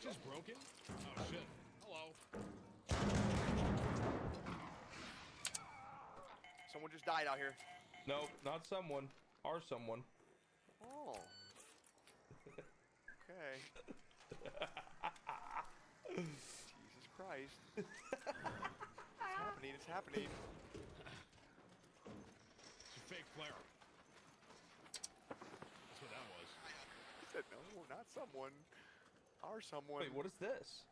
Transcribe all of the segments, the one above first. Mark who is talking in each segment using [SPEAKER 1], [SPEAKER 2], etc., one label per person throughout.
[SPEAKER 1] watch is broken? Oh shit. Hello.
[SPEAKER 2] Someone just died out here.
[SPEAKER 3] Nope, not someone. Or someone.
[SPEAKER 2] Oh. Okay. Jesus Christ. It's happening, it's happening.
[SPEAKER 1] It's a fake flare. That's what that was.
[SPEAKER 2] I said no, not someone. Or someone.
[SPEAKER 3] Wait, what is this?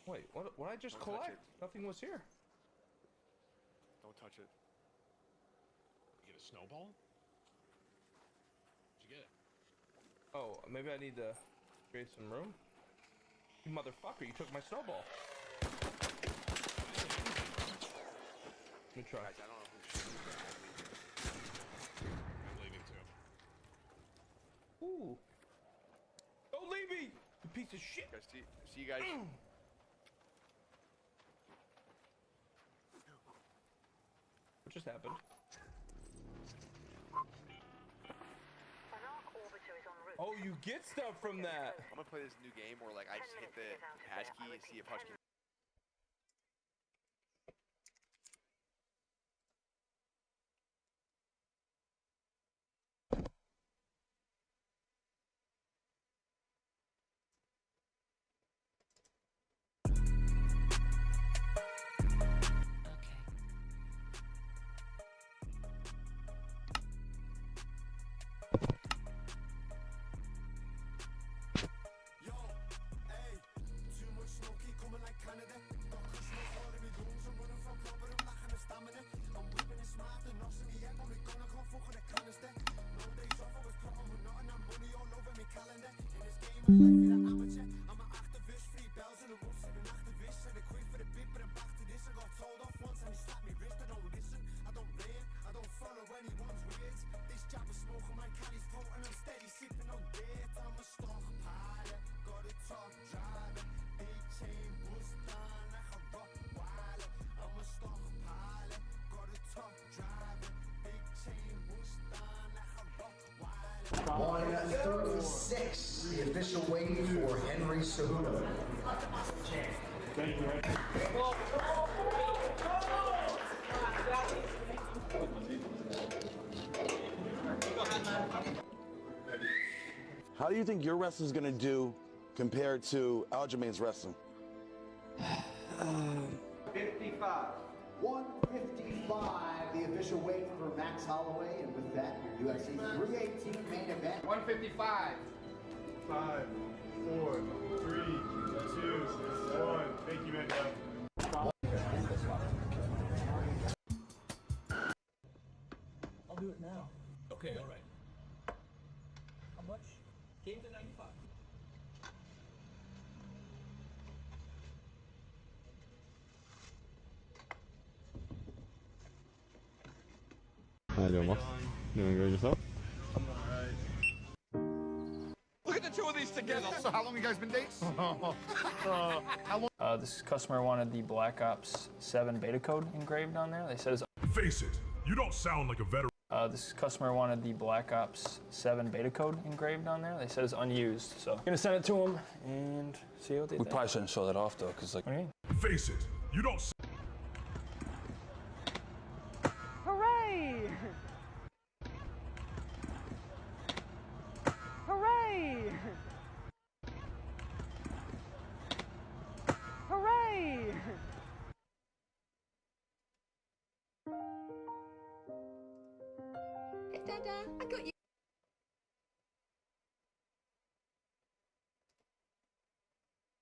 [SPEAKER 3] Wait, what did I just
[SPEAKER 2] Don't touch
[SPEAKER 3] collect?
[SPEAKER 2] it.
[SPEAKER 3] Nothing was here.
[SPEAKER 2] Don't touch it.
[SPEAKER 1] You get a snowball? What'd you get?
[SPEAKER 3] Oh, maybe I need to create some room? You motherfucker, you took my snowball. Let me try.
[SPEAKER 2] Guys, I don't know who's shooting.
[SPEAKER 1] I'm leaving too.
[SPEAKER 3] Ooh. Don't leave me, you piece of shit.
[SPEAKER 2] Guys, see you guys.
[SPEAKER 3] What just happened? Oh, you get stuff from that.
[SPEAKER 2] I'm gonna play this new game where like I just hit the hash key and see if Hutch can.
[SPEAKER 4] On 36, the official weight for Henry Cejudo.
[SPEAKER 5] Thank you.
[SPEAKER 6] How do you think your wrestling's gonna do compared to Aljamain's wrestling?
[SPEAKER 4] 55. 155, the official weight for Max Holloway, and with that, your UFC 318 main event.
[SPEAKER 7] 155.
[SPEAKER 5] 5, 4, 3, 2, 1. Thank you, Mando.
[SPEAKER 8] I'll do it now.
[SPEAKER 1] Okay, alright.
[SPEAKER 8] How much? Came to 95.
[SPEAKER 9] How you doing, boss? Doing good yourself?
[SPEAKER 7] Look at the two of these together.
[SPEAKER 10] So how long you guys been dating?
[SPEAKER 8] This customer wanted the Black Ops 7 beta code engraved on there. They said it's...
[SPEAKER 5] Face it, you don't sound like a veteran.
[SPEAKER 8] This customer wanted the Black Ops 7 beta code engraved on there. They said it's unused, so I'm gonna send it to them and see what they think.
[SPEAKER 6] We probably shouldn't show that off though, because like.
[SPEAKER 8] What do you mean?
[SPEAKER 5] Face it, you don't.
[SPEAKER 11] Hooray! Hooray! Hooray!
[SPEAKER 12] Dada, I got you.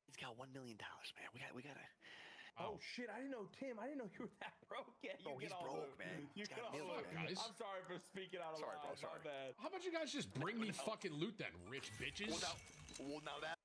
[SPEAKER 2] He's got $1 million, man. We gotta.
[SPEAKER 3] Oh shit, I didn't know, Tim. I didn't know you were that broke yet.
[SPEAKER 2] Bro, he's broke, man.
[SPEAKER 3] You
[SPEAKER 2] He's
[SPEAKER 3] get
[SPEAKER 2] got
[SPEAKER 3] all
[SPEAKER 2] millions,
[SPEAKER 3] the-
[SPEAKER 2] man.
[SPEAKER 3] I'm sorry for speaking out of
[SPEAKER 2] Sorry, bro,
[SPEAKER 3] line.
[SPEAKER 2] sorry.
[SPEAKER 3] My bad.
[SPEAKER 1] How about you guys just bring me fucking loot then, rich bitches?
[SPEAKER 2] Well, now that.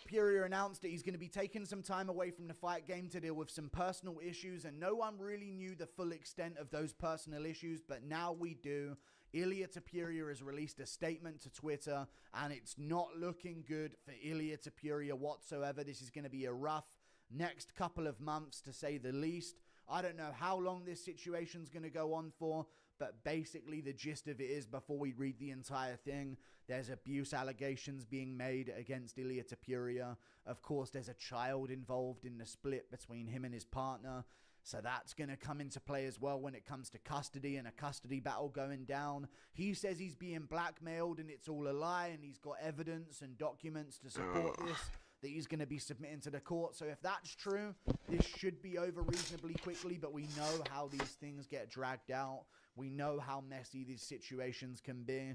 [SPEAKER 4] Superior announced that he's going to be taking some time away from the fight game to deal with some personal issues, and no one really knew the full extent of those personal issues, but now we do. Ilia Topuria has released a statement to Twitter, and it's not looking good for Ilia Topuria whatsoever. This is going to be a rough next couple of months, to say the least. I don't know how long this situation's going to go on for, but basically the gist of it is, before we read the entire thing, there's abuse allegations being made against Ilia Topuria. Of course, there's a child involved in the split between him and his partner, so that's going to come into play as well when it comes to custody and a custody battle going down. He says he's being blackmailed and it's all a lie, and he's got evidence and documents to support this that he's going to be submitting to the court. So if that's true, this should be over reasonably quickly, but we know how these things get dragged out. We know how messy these situations can be.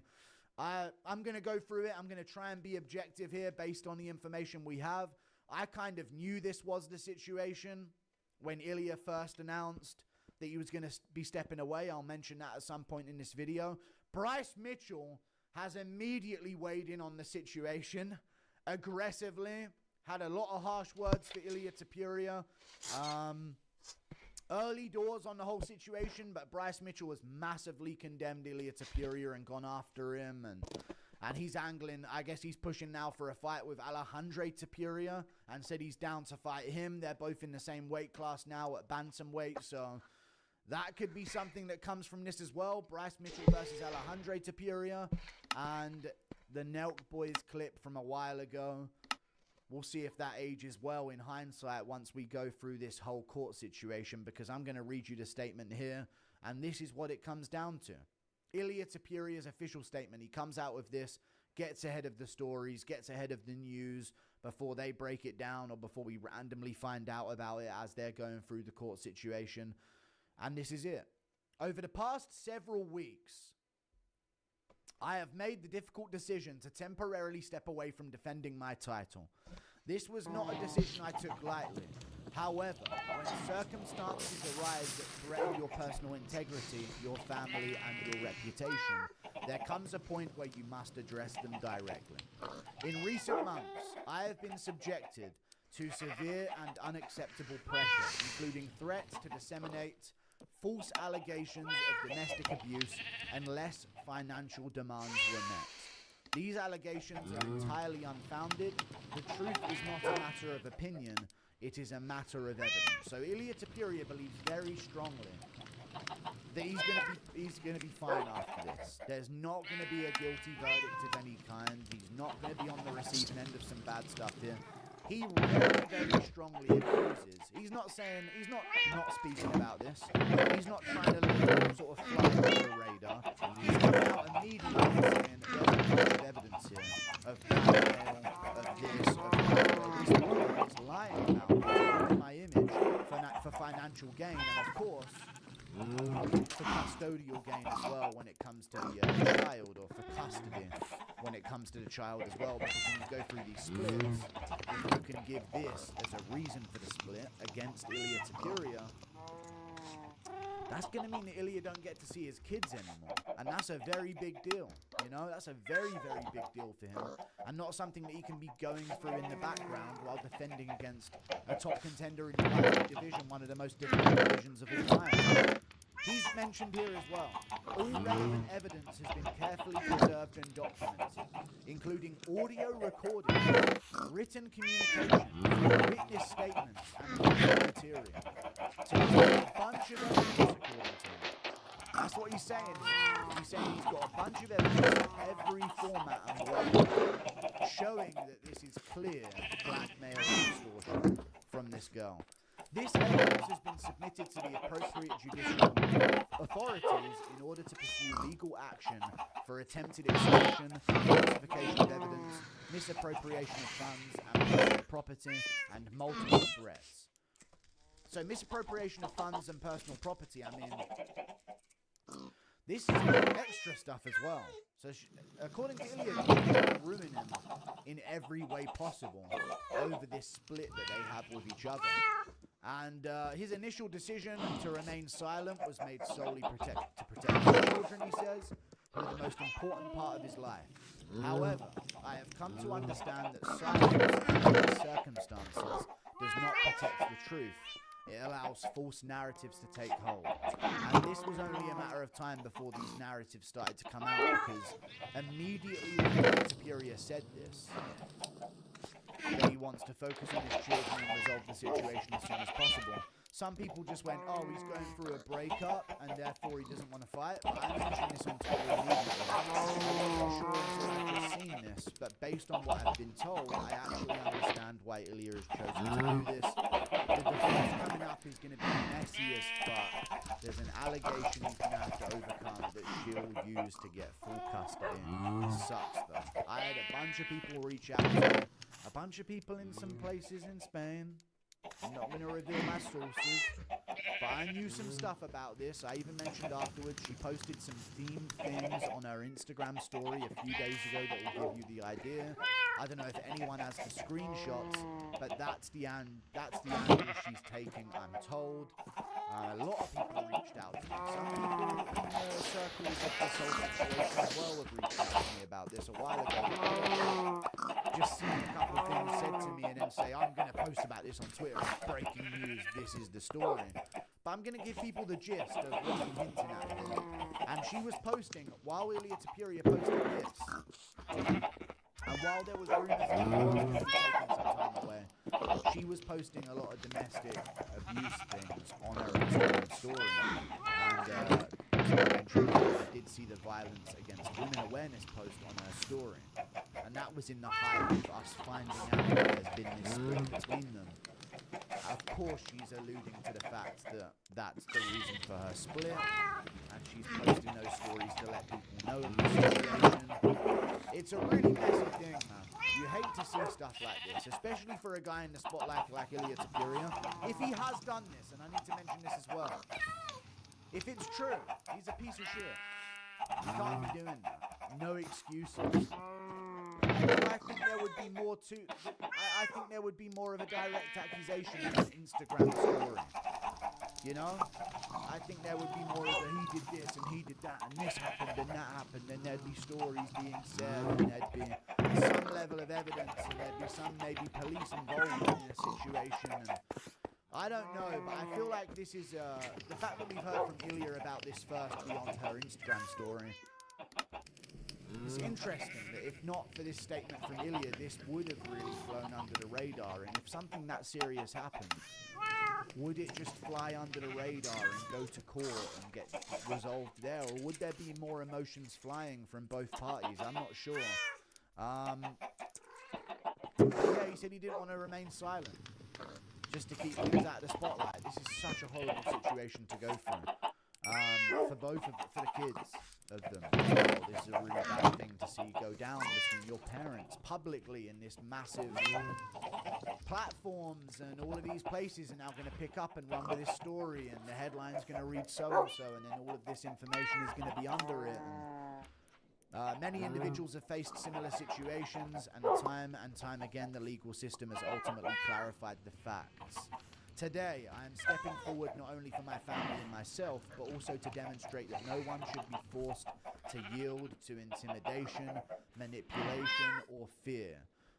[SPEAKER 4] I'm going to go through it. I'm going to try and be objective here based on the information we have. I kind of knew this was the situation when Ilia first announced that he was going to be stepping away. I'll mention that at some point in this video. Bryce Mitchell has immediately weighed in on the situation aggressively, had a lot of harsh words for Ilia Topuria. Early doors on the whole situation, but Bryce Mitchell has massively condemned Ilia Topuria and gone after him, and he's angling. I guess he's pushing now for a fight with Alejandro Topuria and said he's down to fight him. They're both in the same weight class now at bantamweight, so that could be something that comes from this as well. Bryce Mitchell versus Alejandro Topuria, and the Nelk Boys clip from a while ago. We'll see if that ages well in hindsight once we go through this whole court situation, because I'm going to read you the statement here, and this is what it comes down to. Ilia Topuria's official statement. He comes out with this, gets ahead of the stories, gets ahead of the news before they break it down or before we randomly find out about it as they're going through the court situation. And this is it. Over the past several weeks, I have made the difficult decision to temporarily step away from defending my title. This was not a decision I took lightly. However, when circumstances arise that threaten your personal integrity, your family, and your reputation, there comes a point where you must address them directly. In recent months, I have been subjected to severe and unacceptable pressure, including threats to disseminate false allegations of domestic abuse unless financial demands were met. These allegations are entirely unfounded. The truth is not a matter of opinion, it is a matter of evidence. So Ilia Topuria believes very strongly that he's gonna be fine after this. There's not gonna be a guilty verdict of any kind. He's not gonna be on the receiving end of some bad stuff here. He very, very strongly accuses. He's not speaking about this. He's not trying to let it sort of fly under the radar. He's coming out immediately saying that there's a bunch of evidence here of blackmail, of this, of that. This lawyer is lying about my image for financial gain, and of course, for custodial gain as well when it comes to the child, or for custody when it comes to the child as well, because when you go through these splits, if you can give this as a reason for the split against Ilia Topuria, that's going to mean that Ilia don't get to see his kids anymore, and that's a very big deal. You know, that's a very, very big deal for him, and not something that he can be going through in the background while defending against a top contender in the lightweight division, one of the most difficult divisions of all time. He's mentioned here as well, all relevant evidence has been carefully preserved and documented, including audio recordings, written communication, witness statements, and other material. So he's got a bunch of evidence according to him. That's what he's saying. He's saying he's got a bunch of evidence in every format and way, showing that this is clear blackmail and extortion from this girl. This evidence has been submitted to the appropriate judicial authorities in order to pursue legal action for attempted extortion, falsification of evidence, misappropriation of funds and personal property, and multiple threats. So misappropriation of funds and personal property, I mean, this is extra stuff as well. So according to Ilia, she's going to ruin him in every way possible over this split that they have with each other. And his initial decision to remain silent was made solely to protect his children, he says, who are the most important part of his life. However, I have come to understand that silence under these circumstances does not protect the truth. It allows false narratives to take hold. And this was only a matter of time before these narratives started to come out, because immediately when Superior said this, that he wants to focus on his children and resolve the situation as soon as possible, some people just went, oh, he's going through a breakup and therefore he doesn't want to fight. But I mentioned this on Twitter immediately. I'm not sure until I've just seen this, but based on what I've been told, I actually understand why Ilya has chosen to do this. The defense coming up is going to be messy as fuck. There's an allegation he's going to have to overcome that she'll use to get full custody. It sucks though. I had a bunch of people reach out to me. A bunch of people in some places in Spain. I'm not going to reveal my sources, but I knew some stuff about this. I even mentioned afterwards she posted some themed things on her Instagram story a few days ago that will give you the idea. I don't know if anyone has the screenshots, but that's the angle she's taking, I'm told. A lot of people reached out to me. Some people in the circles of this whole situation as well have reached out to me about this a while ago. Just seen a couple of things said to me and then say, I'm going to post about this on Twitter. It's breaking news. This is the story. But I'm going to give people the gist of what I'm hinting at here. And she was posting, while Ilya Tapiria posted this, and while there was rumors that he was going to be taking some time away, she was posting a lot of domestic abuse things on her Instagram story. And I did see the violence against women awareness post on her story. And that was in the height of us finding out that there's been this split between them. Of course, she's alluding to the fact that that's the reason for her split, and she's posting those stories to let people know of the situation. It's a really messy thing, man. You hate to see stuff like this, especially for a guy in the spotlight like Ilya Tapiria. If he has done this, and I need to mention this as well, if it's true, he's a piece of shit. You can't be doing that. No excuses. I think there would be more to. I think there would be more of a direct accusation in an Instagram story. You know, I think there would be more of a he did this and he did that and this happened and that happened, and there'd be stories being said and there'd be some level of evidence and there'd be some maybe police involved in the situation. And I don't know, but I feel like this is the fact that we've heard from Ilya about this first beyond her Instagram story. It's interesting that if not for this statement from Ilya, this would have really flown under the radar. And if something that serious happened, would it just fly under the radar and go to court and get resolved there? Or would there be more emotions flying from both parties? I'm not sure. Yeah, he said he didn't want to remain silent, just to keep things out of the spotlight. This is such a horrible situation to go through. For the kids of them. This is a really bad thing to see go down between your parents publicly in this massive platforms, and all of these places are now going to pick up and run with this story, and the headline's going to read so-and-so, and then all of this information is going to be under it. And, many individuals have faced similar situations, and time and time again the legal system has ultimately clarified the facts. Today, I am stepping forward not only for my family and myself, but also to demonstrate that no one should be forced to yield to intimidation, manipulation, or fear.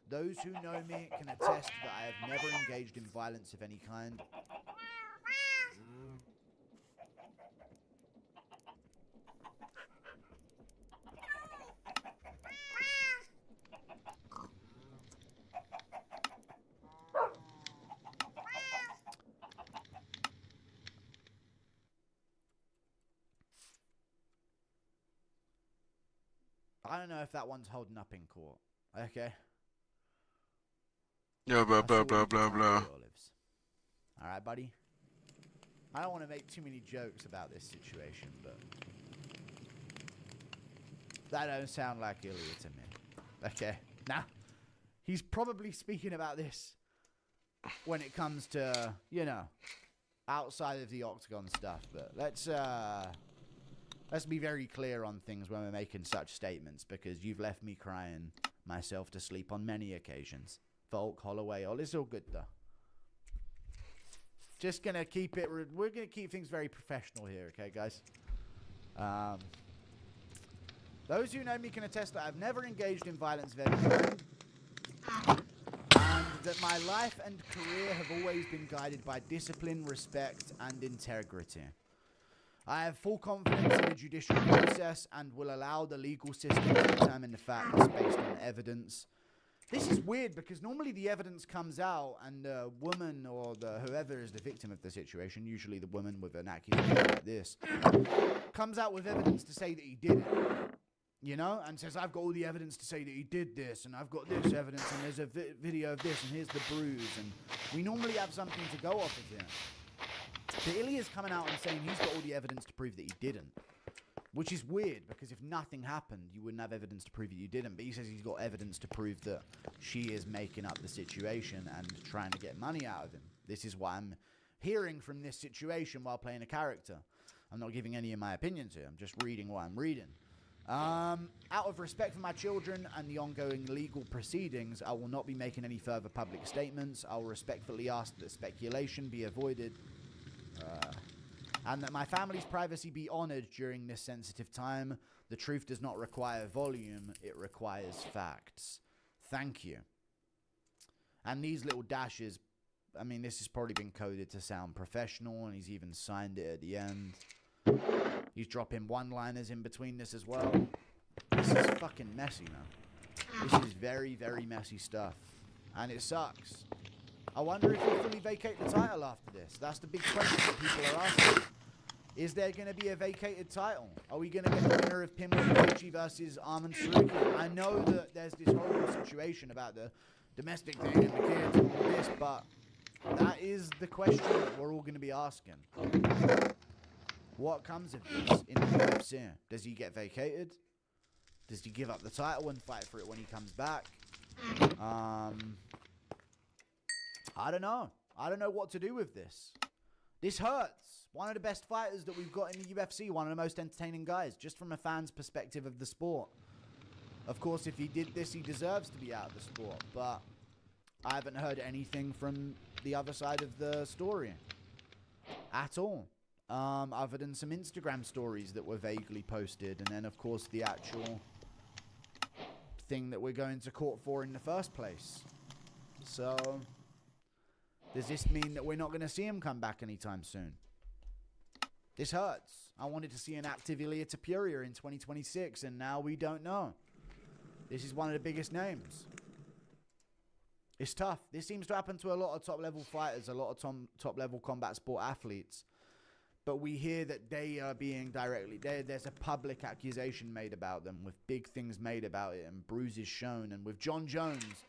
[SPEAKER 4] Those who know me can attest that I have never engaged in violence of any kind. I don't know if that one's holding up in court. Okay.
[SPEAKER 2] Yeah, blah, blah, blah, blah, blah.
[SPEAKER 4] Alright, buddy? I don't want to make too many jokes about this situation, but that don't sound like Ilya to me. Okay. Now, he's probably speaking about this when it comes to, you know, outside of the octagon stuff, but let's be very clear on things when we're making such statements, because you've left me crying myself to sleep on many occasions. Volk, Holloway, all it's all good though. Just gonna keep it. We're gonna keep things very professional here, okay, guys? Those who know me can attest that I've never engaged in violence of any kind, and that my life and career have always been guided by discipline, respect, and integrity. I have full confidence in the judicial process and will allow the legal system to determine the facts based on evidence. This is weird because normally the evidence comes out and the woman or whoever is the victim of the situation, usually the woman with an accusation like this, comes out with evidence to say that he did it. You know, and says, I've got all the evidence to say that he did this, and I've got this evidence, and there's a video of this, and here's the bruise, and we normally have something to go off of here. But Ilya's coming out and saying he's got all the evidence to prove that he didn't, which is weird, because if nothing happened, you wouldn't have evidence to prove that you didn't, but he says he's got evidence to prove that she is making up the situation and trying to get money out of him. This is what I'm hearing from this situation while playing a character. I'm not giving any of my opinions here, I'm just reading what I'm reading. Out of respect for my children and the ongoing legal proceedings, I will not be making any further public statements. I will respectfully ask that speculation be avoided, and that my family's privacy be honored during this sensitive time. The truth does not require volume, it requires facts. Thank you. And these little dashes, I mean, this has probably been coded to sound professional, and he's even signed it at the end. He's dropping one-liners in between this as well. This is fucking messy, man. This is very, very messy stuff. And it sucks. I wonder if he'll fully vacate the title after this. That's the big question that people are asking. Is there going to be a vacated title? Are we going to get the winner of Pimble Koichi versus Arman Sarukian? I know that there's this horrible situation about the domestic thing and the kids and all this, but that is the question that we're all going to be asking. What comes of this in the UFC? Does he get vacated? Does he give up the title and fight for it when he comes back? I don't know. I don't know what to do with this. This hurts. One of the best fighters that we've got in the UFC. One of the most entertaining guys, just from a fan's perspective of the sport. Of course, if he did this, he deserves to be out of the sport. But I haven't heard anything from the other side of the story at all. Other than some Instagram stories that were vaguely posted, and then of course the actual thing that we're going to court for in the first place. So does this mean that we're not going to see him come back anytime soon? This hurts. I wanted to see an active Ilia Topuria in 2026, and now we don't know. This is one of the biggest names. It's tough. This seems to happen to a lot of top-level fighters, a lot of top-level combat sport athletes. But we hear that they are being directly... There's a public accusation made about them, with big things made about it, and bruises shown. And with John Jones,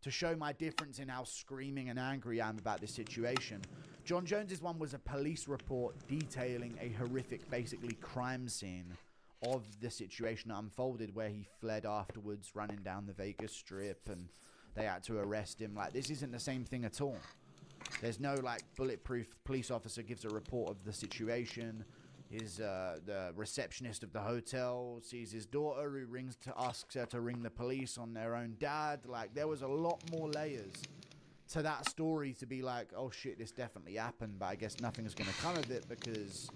[SPEAKER 4] to show my difference in how screaming and angry I am about this situation, John Jones's one was a police report detailing a horrific, basically, crime scene of the situation that unfolded, where he fled afterwards, running down the Vegas Strip, and they had to arrest him. Like, this isn't the same thing at all. There's no, like, bulletproof police officer gives a report of the situation. The receptionist of the hotel sees his daughter, who asks her to ring the police on their own dad. Like, there was a lot more layers to that story to be like, oh shit, this definitely happened, but I guess nothing's going to come of it, because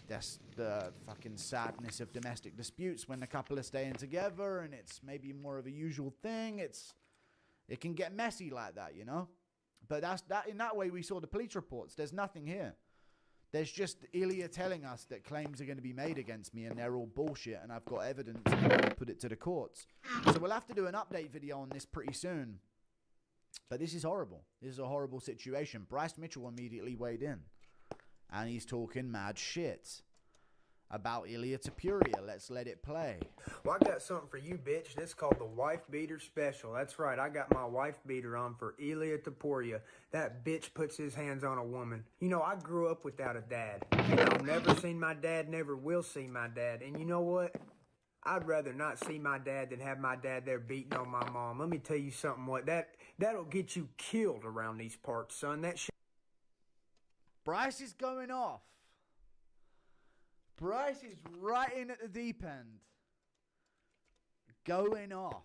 [SPEAKER 4] that's the fucking sadness of domestic disputes when the couple are staying together, and it's maybe more of a usual thing. It can get messy like that, you know? But in that way, we saw the police reports. There's nothing here. There's just Ilia telling us that claims are going to be made against me, and they're all bullshit, and I've got evidence to put it to the courts. So we'll have to do an update video on this pretty soon. But this is horrible. This is a horrible situation. Bryce Mitchell immediately weighed in, and he's talking mad shit about Ilia Topuria. Let's let it play.
[SPEAKER 10] Well, I got something for you, bitch. This is called the Wife Beater Special. That's right, I got my wife beater on for Ilia Topuria. That bitch puts his hands on a woman. You know, I grew up without a dad. And I've never seen my dad, never will see my dad. And you know what? I'd rather not see my dad than have my dad there beating on my mom. Let me tell you something, that'll get you killed around these parts, son. That shit.
[SPEAKER 4] Bryce is going off. Bryce is right in at the deep end. Going off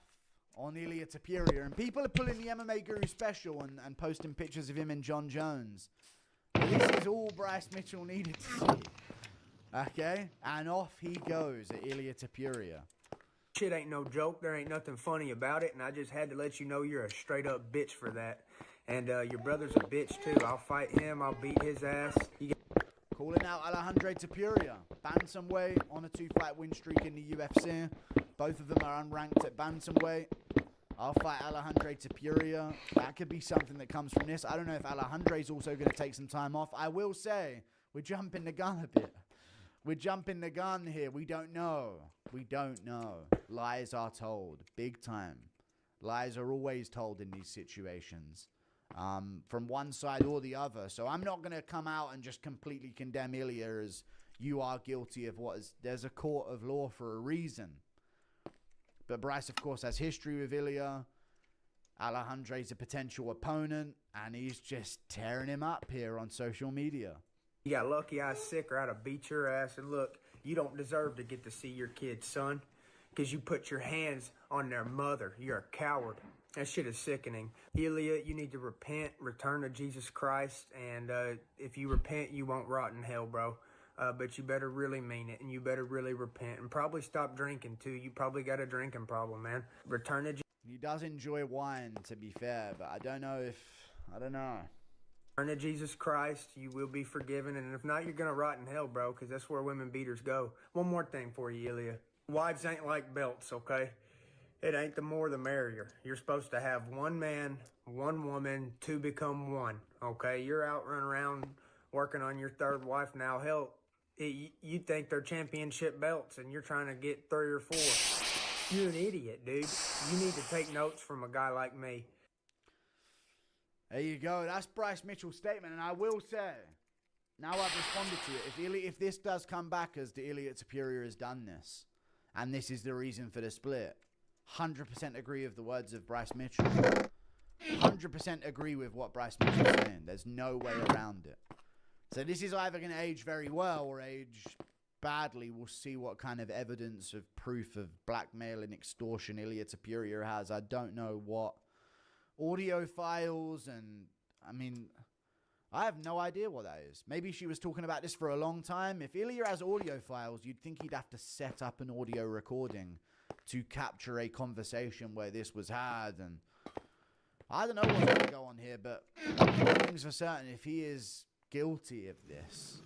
[SPEAKER 4] on Ilia Topuria. And people are pulling the MMA Guru special and posting pictures of him and John Jones. But this is all Bryce Mitchell needed to see. Okay? And off he goes at Ilya Tapuria.
[SPEAKER 10] Shit ain't no joke. There ain't nothing funny about it, and I just had to let you know you're a straight-up bitch for that. And your brother's a bitch, too. I'll fight him. I'll beat his ass.
[SPEAKER 4] Calling out Alejandro Tapuria. Bantamweight on a 2-fight win streak in the UFC. Both of them are unranked at bantamweight. I'll fight Alejandro Tapuria. That could be something that comes from this. I don't know if Alejandro's also going to take some time off. I will say, we're jumping the gun a bit. We're jumping the gun here. We don't know. We don't know. Lies are told. Big time. Lies are always told in these situations. From one side or the other. So I'm not going to come out and just completely condemn Ilya as you are guilty of what is... There's a court of law for a reason. But Bryce, of course, has history with Ilya. Alejandro's a potential opponent, and he's just tearing him up here on social media.
[SPEAKER 10] You got lucky I was sick or I'd have beat your ass. And look, you don't deserve to get to see your kids, son. Because you put your hands on their mother. You're a coward. That shit is sickening. Ilya, you need to repent, return to Jesus Christ. And if you repent, you won't rot in hell, bro. But you better really mean it. And you better really repent. And probably stop drinking, too. You probably got a drinking problem, man. Return to Jesus.
[SPEAKER 4] He does enjoy wine, to be fair. But I don't know if... I don't know.
[SPEAKER 10] Turn to Jesus Christ, you will be forgiven, and if not, you're gonna rot in hell, bro, because that's where women beaters go. One more thing for you, Ilya. Wives ain't like belts, okay? It ain't the more the merrier. You're supposed to have one man, one woman, to become one, okay? You're out running around working on your third wife now. Hell, you think they're championship belts, and you're trying to get 3 or 4. You're an idiot, dude. You need to take notes from a guy like me.
[SPEAKER 4] There you go. That's Bryce Mitchell's statement. And I will say, now I've responded to it, if this does come back as the Ilya Tapuria has done this, and this is the reason for the split, 100% agree with the words of Bryce Mitchell. 100% agree with what Bryce Mitchell's saying. There's no way around it. So this is either going to age very well or age badly. We'll see what kind of evidence of proof of blackmail and extortion Ilya Tapuria has. I don't know what audio files, and I mean, I have no idea what that is. Maybe she was talking about this for a long time. If Ilya has audio files, you'd think he'd have to set up an audio recording to capture a conversation where this was had, and I don't know what's going to go on here, but one thing's for certain, if he is guilty of this,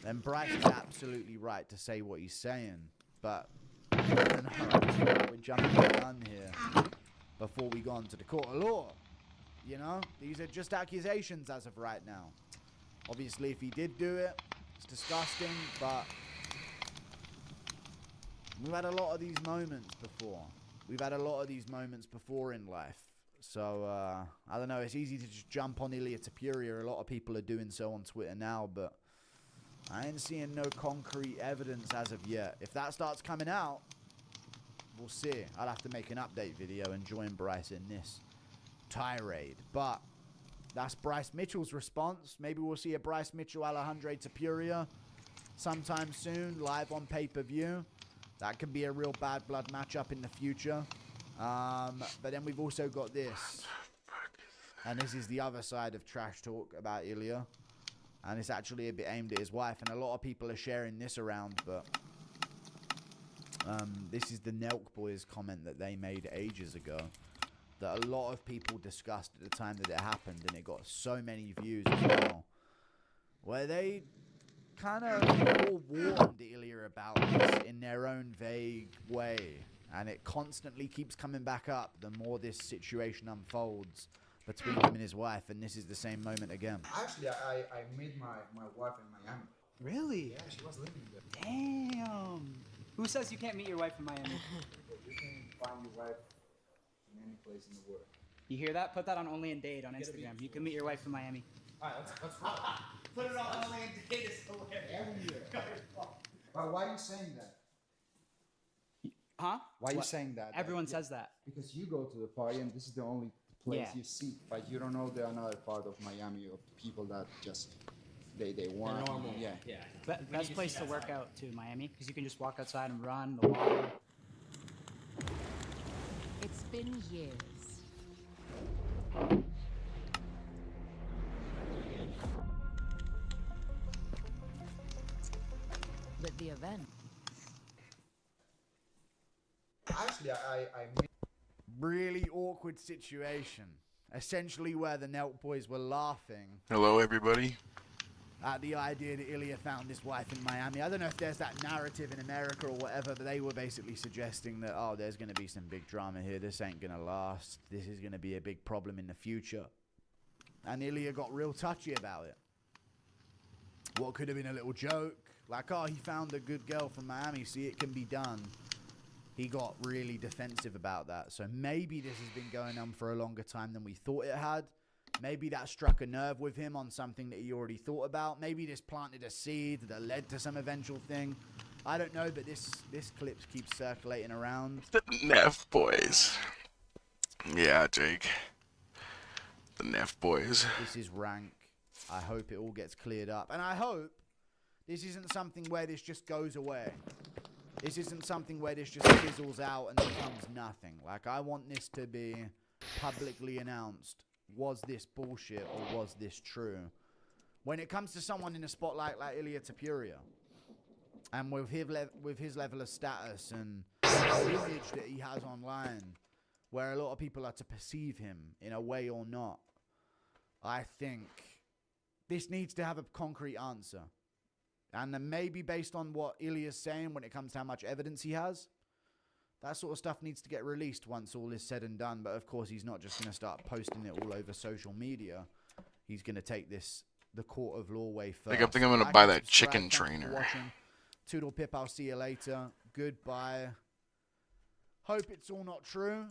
[SPEAKER 4] then Bryce is absolutely right to say what he's saying, but I don't know, we're jumping the gun here. Before we go on to the court of law. You know, these are just accusations as of right now. Obviously, if he did do it, it's disgusting, but we've had a lot of these moments before. We've had a lot of these moments before in life. So, I don't know, it's easy to just jump on Ilya Tapuria. A lot of people are doing so on Twitter now, but I ain't seeing no concrete evidence as of yet. If that starts coming out, we'll see. I'll have to make an update video and join Bryce in this tirade. But that's Bryce Mitchell's response. Maybe we'll see a Bryce Mitchell Alejandro Tapuria sometime soon, live on pay-per-view. That could be a real bad blood matchup in the future. But then we've also got this. And this is the other side of trash talk about Ilya. And it's actually a bit aimed at his wife. And a lot of people are sharing this around, but this is the Nelk Boys comment that they made ages ago that a lot of people discussed at the time that it happened, and it got so many views as well, where they kind of forewarned Ilya about this in their own vague way, and it constantly keeps coming back up the more this situation unfolds between him and his wife, and this is the same moment again.
[SPEAKER 12] Actually, I met my wife in Miami.
[SPEAKER 13] Really?
[SPEAKER 12] Yeah, she was living there.
[SPEAKER 13] Damn. Who says you can't meet your wife in Miami?
[SPEAKER 12] You can find your wife in any place in the world.
[SPEAKER 13] You hear that? Put that on Only in Date on Instagram. You can meet your wife in Miami.
[SPEAKER 12] Alright, let's roll.
[SPEAKER 13] Put it on Only in Date. It's hilarious.
[SPEAKER 12] Everywhere. But why are you saying that?
[SPEAKER 13] Huh?
[SPEAKER 12] Why are you saying that?
[SPEAKER 13] Everyone says that.
[SPEAKER 12] Because you go to the party and this is the only place
[SPEAKER 13] Yeah.
[SPEAKER 12] you see. But you don't know the another part of Miami of people that just they want.
[SPEAKER 13] They're normal.
[SPEAKER 12] Yeah.
[SPEAKER 13] Best place to work out too, Miami, because you can just walk outside and run the water.
[SPEAKER 14] It's been years. But the event.
[SPEAKER 12] Actually, I
[SPEAKER 4] Really awkward situation. Essentially where the Nelk boys were laughing
[SPEAKER 2] Hello, everybody.
[SPEAKER 4] at the idea that Ilya found his wife in Miami. I don't know if there's that narrative in America or whatever, but they were basically suggesting that, oh, there's going to be some big drama here. This ain't going to last. This is going to be a big problem in the future. And Ilya got real touchy about it. What could have been a little joke, like, oh, he found a good girl from Miami, see, it can be done. He got really defensive about that. So maybe this has been going on for a longer time than we thought it had. Maybe that struck a nerve with him on something that he already thought about. Maybe this planted a seed that led to some eventual thing. I don't know, but this clip keeps circulating around.
[SPEAKER 2] The Neff boys. Yeah, Jake. The Neff boys.
[SPEAKER 4] This is rank. I hope it all gets cleared up. And I hope this isn't something where this just goes away. This isn't something where this just fizzles out and becomes nothing. Like, I want this to be publicly announced. Was this bullshit or was this true? When it comes to someone in a spotlight like Ilya Topuria, and with his level of status and the image that he has online, where a lot of people are to perceive him in a way or not, I think this needs to have a concrete answer. And then maybe based on what Ilya's saying when it comes to how much evidence he has, that sort of stuff needs to get released once all is said and done. But of course, he's not just going to start posting it all over social media. He's going to take this the court of law way first.
[SPEAKER 2] I think I'm going to buy that chicken trainer.
[SPEAKER 4] Toodle pip, I'll see you later. Goodbye. Hope it's all not true.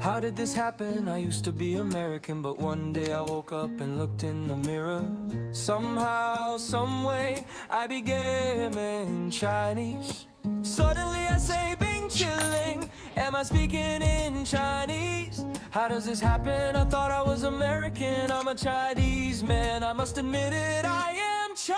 [SPEAKER 15] How did this happen? I used to be American, but one day I woke up and looked in the mirror. Somehow, someway, I became Chinese. Suddenly I say Bing Chilling. Am I speaking in Chinese? How does this happen? I thought I was American. I'm a Chinese man. I must admit it, I am Chinese.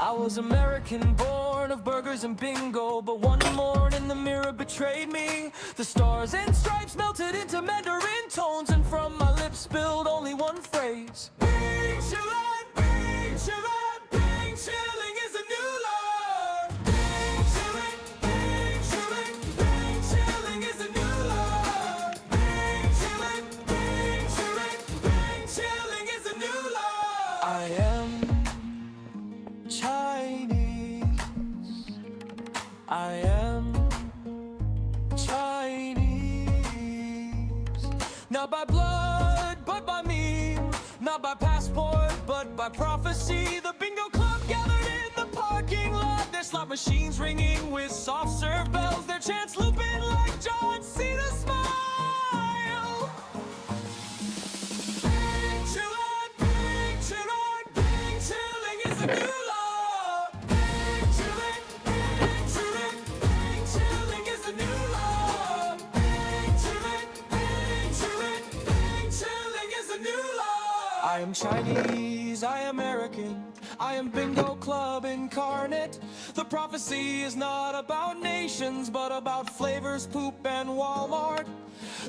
[SPEAKER 15] I was American, born of burgers and bingo, but one morning the mirror betrayed me. The stars and stripes melted into Mandarin tones, and from my lips spilled only one phrase. Bing chillin', bing chillin', bing chilling is a new law. Bing chillin', bing chillin', bing chilling is a new law. Bing chillin', bing chillin', bing chilling is a new law. I am Chinese. I am Chinese. Not by blood, but by meme. Not by passport, but by prophecy. The bingo club gathered in the parking lot. Their slot machines ringing with soft serve bells. Their chants looping like John Cena smile. Bing chillin', bing chillin', bing chilling is a new law. Bing chillin', bing chillin', bing chilling is a new law. Bing chillin', bing chillin', bing chilling is a new law. I am Chinese, I am American, I am bingo club incarnate. The prophecy is not about nations, but about flavors, poop, and Walmart.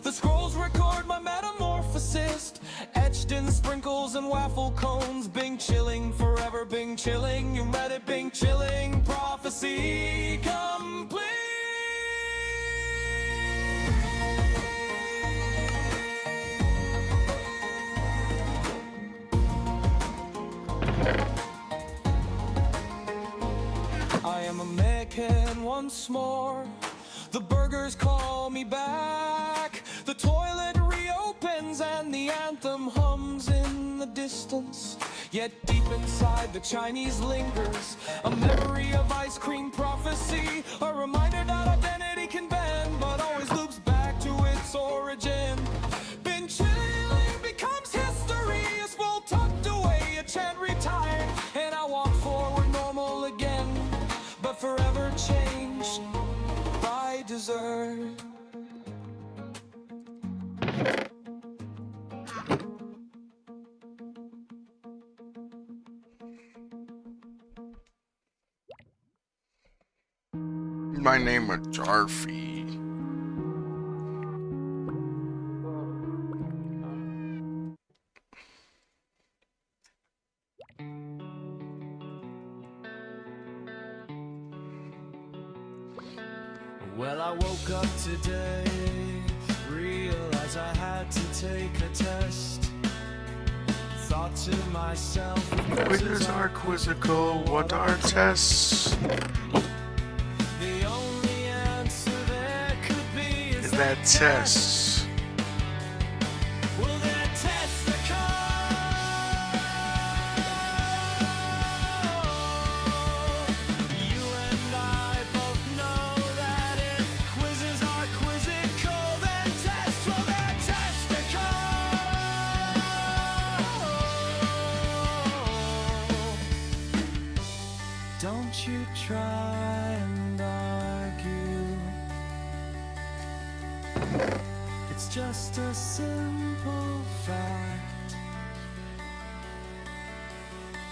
[SPEAKER 15] The scrolls record my metamorphosis, etched in sprinkles and waffle cones. Bing chilling, forever Bing chilling. You read it, Bing chilling. Prophecy complete. I am American once more. The burgers call me back. The toilet reopens and the anthem hums in the distance. Yet deep inside the Chinese lingers a memory of ice cream prophecy. A reminder that identity can bend, but always loops back to its origin. Been chilling becomes history. A spool tucked away, a chant retired, and I walk forward normal again, but forever changed by design. deserve.
[SPEAKER 2] My name is Jarfy.
[SPEAKER 15] Well, I woke up today, realized I had to take a test. Thought to myself,
[SPEAKER 2] Quizzes are quizzical, what are tests?
[SPEAKER 15] the only answer there could be
[SPEAKER 2] Is that tests?
[SPEAKER 15] will that test the You and I both know that if quizzes are quizzical, then tests will that testicle. Don't you try and argue. It's just a simple fact.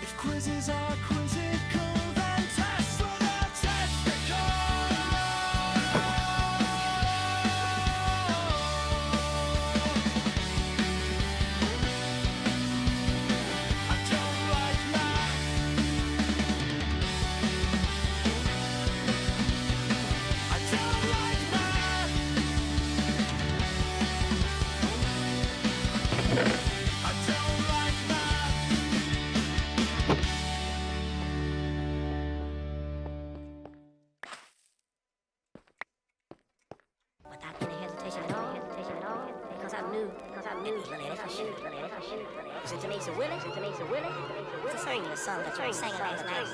[SPEAKER 15] If quizzes are quizzical, then tests will that I don't like math. I don't like math. I don't like math.
[SPEAKER 16] Without any hesitation at all, because I knew, really, that's for sure. Listen to me, so Willie, It's a singular song that you sang last night.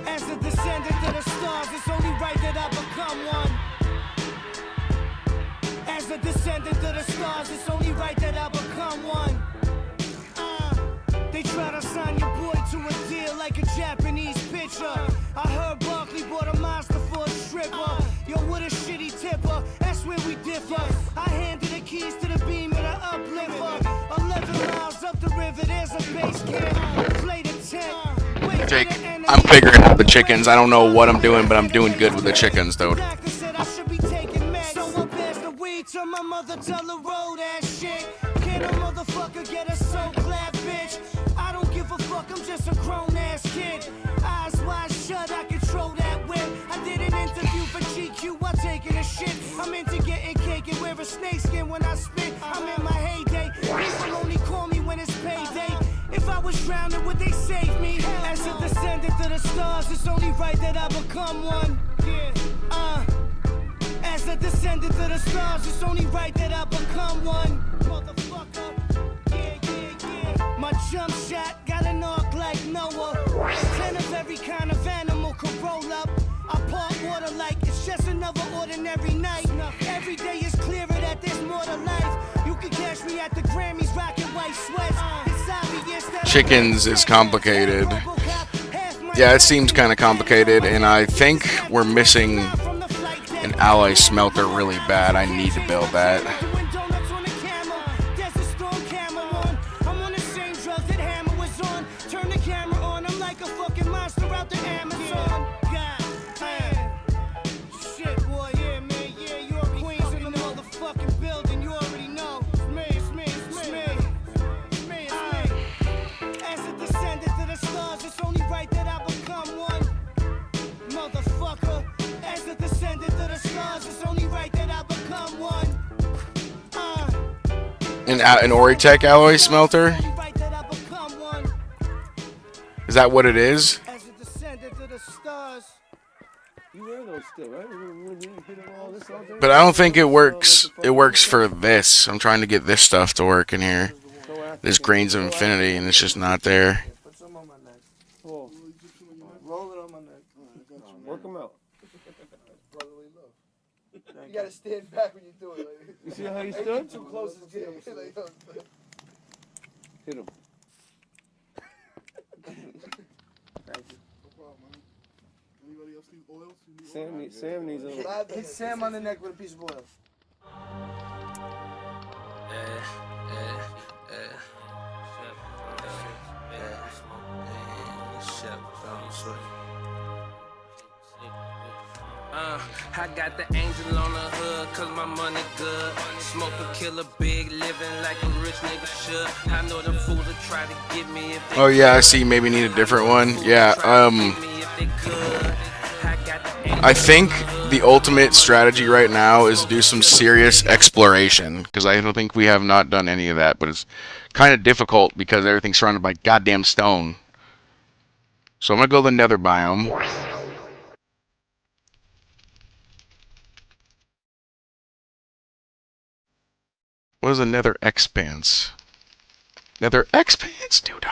[SPEAKER 15] As a descendant of the stars, it's only right that I become one. As a descendant of the stars, it's only right that I become one. They try to sign your boy to a deal like a Japanese pitcher. I heard Barkley bought a monster for a stripper. Yo, what a shitty tipper, that's where we differ. I handed the keys to the beam of the uplifter. 11 miles up the river, there's a base camp. Play the tent.
[SPEAKER 2] Jake, I'm figuring out the chickens. I don't know what I'm doing, but I'm doing good with the chickens, though.
[SPEAKER 15] Said I should be taking meds. So I passed the weed to my mother, tell her roll that shit. Can a motherfucker get a so glad bitch? I don't give a fuck, I'm just a grown ass kid. Eyes wide shut, I control that whip. I did an interview for GQ, I taking a shit. I'm into getting cake and wear a snakeskin when I spit. I'm in my heyday. People only call me when it's payday. If I was drowning, would they save me? As a descendant of the stars, it's only right that I become one. As a descendant of the stars, it's only right that I become one. Motherfucker, yeah. My jump shot got an arc like Noah. 10 of every kind of animal could roll up. I part water like it's just another ordinary night. Every day is clearer that there's more to life. You can catch me at the Grammys rocking white sweats. It's obvious that
[SPEAKER 2] Chickens is complicated. Yeah, it seems kind of complicated, and I think we're missing an alloy smelter really bad. I need to build that. An Oritech alloy smelter? Is that what it is? But I don't think it works. It works for this. I'm trying to get this stuff to work in here. This Grains of Infinity, and it's just not there.
[SPEAKER 17] Roll it on my neck. Work them out. Thank
[SPEAKER 18] You gotta stand back when you do it. Like,
[SPEAKER 3] You see how he
[SPEAKER 18] ain't
[SPEAKER 3] stood?
[SPEAKER 18] too close is good. Like,
[SPEAKER 17] Hit him. Thank you.
[SPEAKER 5] No problem, man. Anybody else need oils? You need
[SPEAKER 17] Sam needs a little.
[SPEAKER 18] hit Sam on the neck with a piece of oil.
[SPEAKER 15] I got the angel on the hood, cause my money good. Smoke a killer big, living like a rich nigga should. I know them fools will try to get me if they
[SPEAKER 2] Oh yeah, I see. Maybe need a different one. Yeah. I think the ultimate strategy right now is to do some serious exploration, because I don't think we have not done any of that. But it's kind of difficult because everything's surrounded by goddamn stone. So I'm gonna go to the Nether biome. What is a Nether expanse? Nether expanse, dude.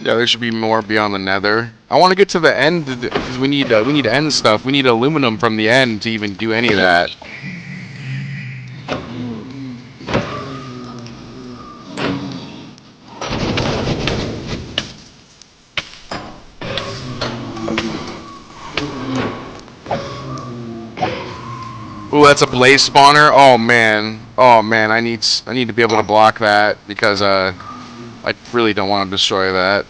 [SPEAKER 2] Yeah, there should be more beyond the Nether. I want to get to the end because we need end stuff. We need aluminum from the end to even do any of that. Ooh, that's a blaze spawner. Oh man, I need to be able to block that because I really don't want to destroy that.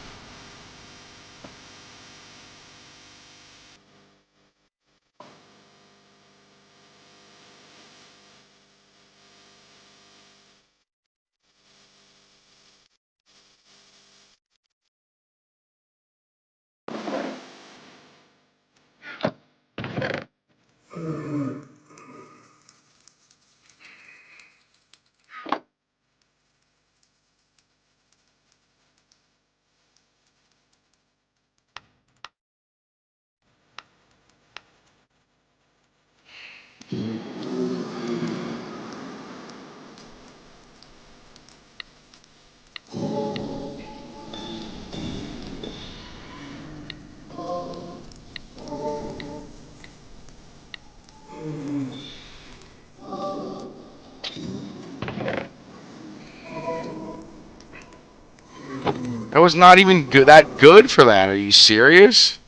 [SPEAKER 2] That was not even that good for that. Are you serious?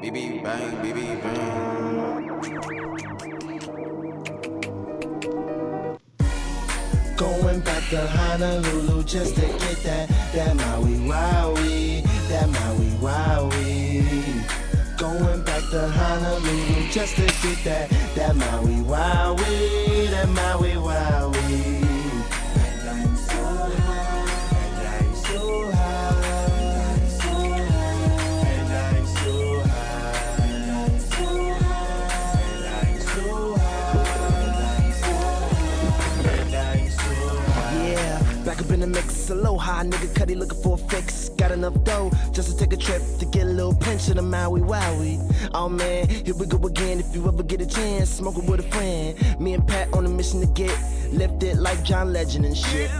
[SPEAKER 15] BB bang, BB bang.
[SPEAKER 19] Going back to Honolulu just to get that Maui Wowie, that Maui Wowie. Going back to Honolulu just to get that Maui Wowie, that Maui Wowie. And I'm so high, and I'm so high, and I'm so high, and I'm so high, and I'm so high, and I'm so high. Yeah, back up in the mix, aloha, nigga Cuddy looking for a fix. Got enough dough just to take a trip to get a little pinch of the Maui Wowie. Oh man, here we go again. If you ever get a chance, smoking with a friend. Me and Pat on a mission to get lifted like John Legend and shit.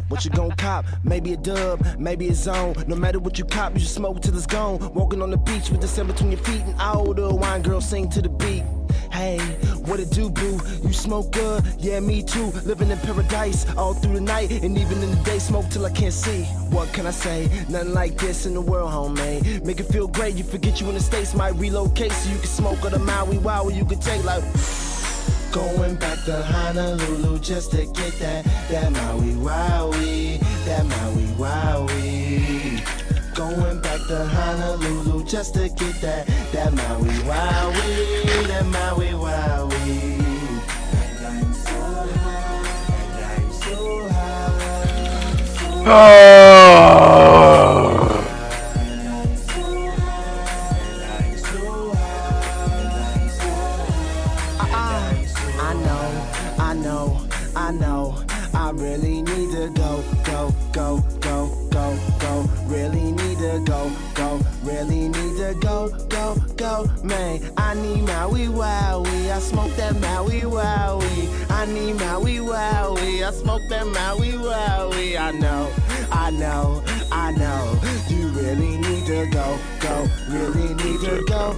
[SPEAKER 19] What you gon' cop? Maybe a dub, maybe a zone. No matter what you cop, you should smoke till it's gone. Walking on the beach with the sun between your feet and all the wine girls sing to the beat. Hey, what it do, boo? You smoke good? Yeah, me too. Living in paradise all through the night and even in the day, smoke till I can't see. What can I say? Nothing like this in the world, homie. Make it feel great. You forget you in the States, might relocate so you can smoke on the Maui Wowie. You can take like. Going back to Honolulu just to get that Maui Wowie, that Maui Wowie. Going back to Honolulu just to get that Maui Wowie, that Maui Wowie. And I'm so high, and I'm so high, so high. I really need to go. Really need to go. Really need to go. Man, I need Maui Wowie. I smoke that Maui Wowie. I need Maui Wowie. I smoke that Maui Wowie. I know. You really need to go. Really need to go.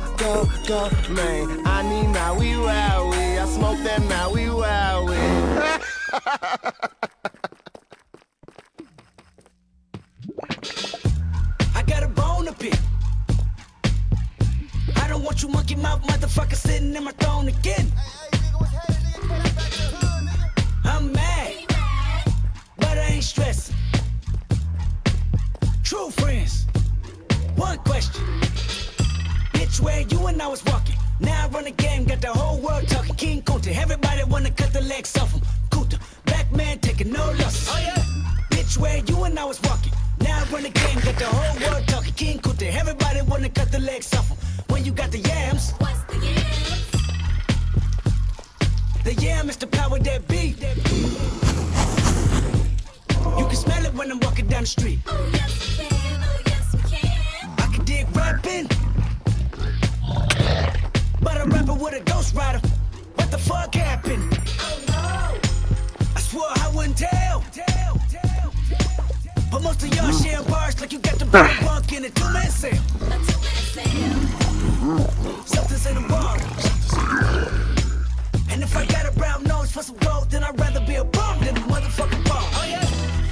[SPEAKER 19] Man, I need Maui Wowie. I smoke that Maui Wowie.
[SPEAKER 15] I got a bone to pick. I don't want you monkey mouth motherfucker sitting in my throne again. I'm mad.
[SPEAKER 19] Bitch, where you and I was walking. Now I run the game, got the whole world talking. King Kunta, everybody wanna cut the legs off him. Kunta, black man taking no losses. Oh yeah. Bitch, where you and I was walking. Now I run the game, got the whole world talking. King Kunta, everybody wanna cut the legs off him. When you got the yams. What's the yams? The yam is the power that be. You can smell it when I'm walking down the street. Oh yes we can, oh yes we can. I can dig rapping, but I'm rapping with a ghost rider. What the fuck happened? Oh no! I swore I wouldn't tell. But most of y'all share bars like you got the bunk in a two-man sale. Something's in the water. And if I got a brown nose for some gold, then I'd rather be a bum than a motherfucking bum. Oh yeah.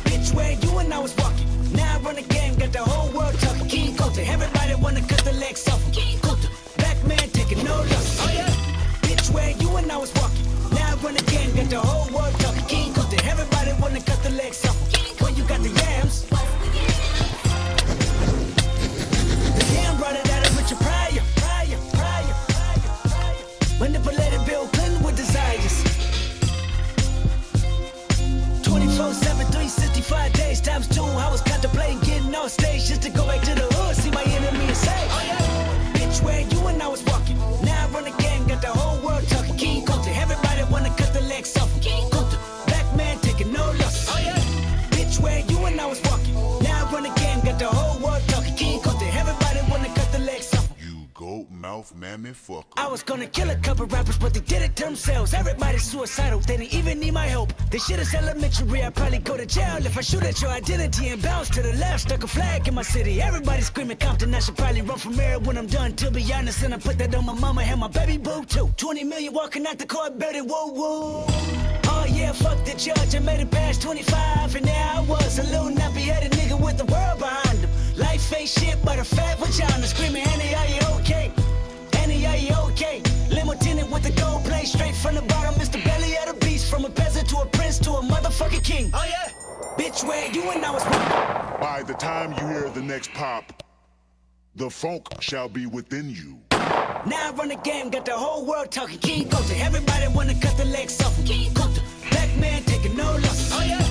[SPEAKER 19] Bitch, where you and I was walking. Now I run the game, got the whole world talking. King Kunta, everybody wanna cut the legs off him. King Kunta, black man taking no losses. Oh yeah. Bitch, where you and I was walking. Now I run the game, got the whole world talking. King Kunta, everybody wanna cut the legs off him. When you got the yams. The yam brought it out of Richard Pryor. Manipulated Bill Clinton with desires. 24/7, 365 days times 2. I was contemplating getting on stage just to go back to the hood, see my enemy and say, oh yeah. Bitch, where you and I was walking. Now I run the game, got the whole world talking. King Kunta, everybody wanna cut the legs off him. King Kunta, black man taking no losses. Oh yeah. Bitch, where you and I was walking. Now I run the game, got the whole world talking. King Kunta, everybody wanna cut the legs off him.
[SPEAKER 5] You goat mouth mammy fucker.
[SPEAKER 19] I was gonna kill a couple rappers, but they did it to themselves. Everybody's suicidal, they didn't even need my help. This shit is elementary, I'd probably go to jail if I shoot at your identity and bounce to the left. Stuck a flag in my city, everybody screaming Compton. I should probably run from mayor when I'm done, to be honest. And I put that on my mama and my baby boo too. 20 million walking out the court, baby, whoa, whoa. Oh yeah, fuck the judge, I made it past 25. And now I was a little nappy-headed nigga with the world behind him. Life ain't shit but a fat vagina. Screaming, Annie, are you okay? Annie, are you okay? Limo tinted with the gold plate, straight from the bottom. It's the belly of the beast, from a peasant to a prince to a motherfucking king. Oh yeah. Bitch, where you and I was walking.
[SPEAKER 5] By the time you hear the next pop, the funk shall be within you.
[SPEAKER 19] Now I run the game, got the whole world talking. King Kunta, everybody wanna cut the legs off him. King Kunta, black man taking no losses. Oh yeah.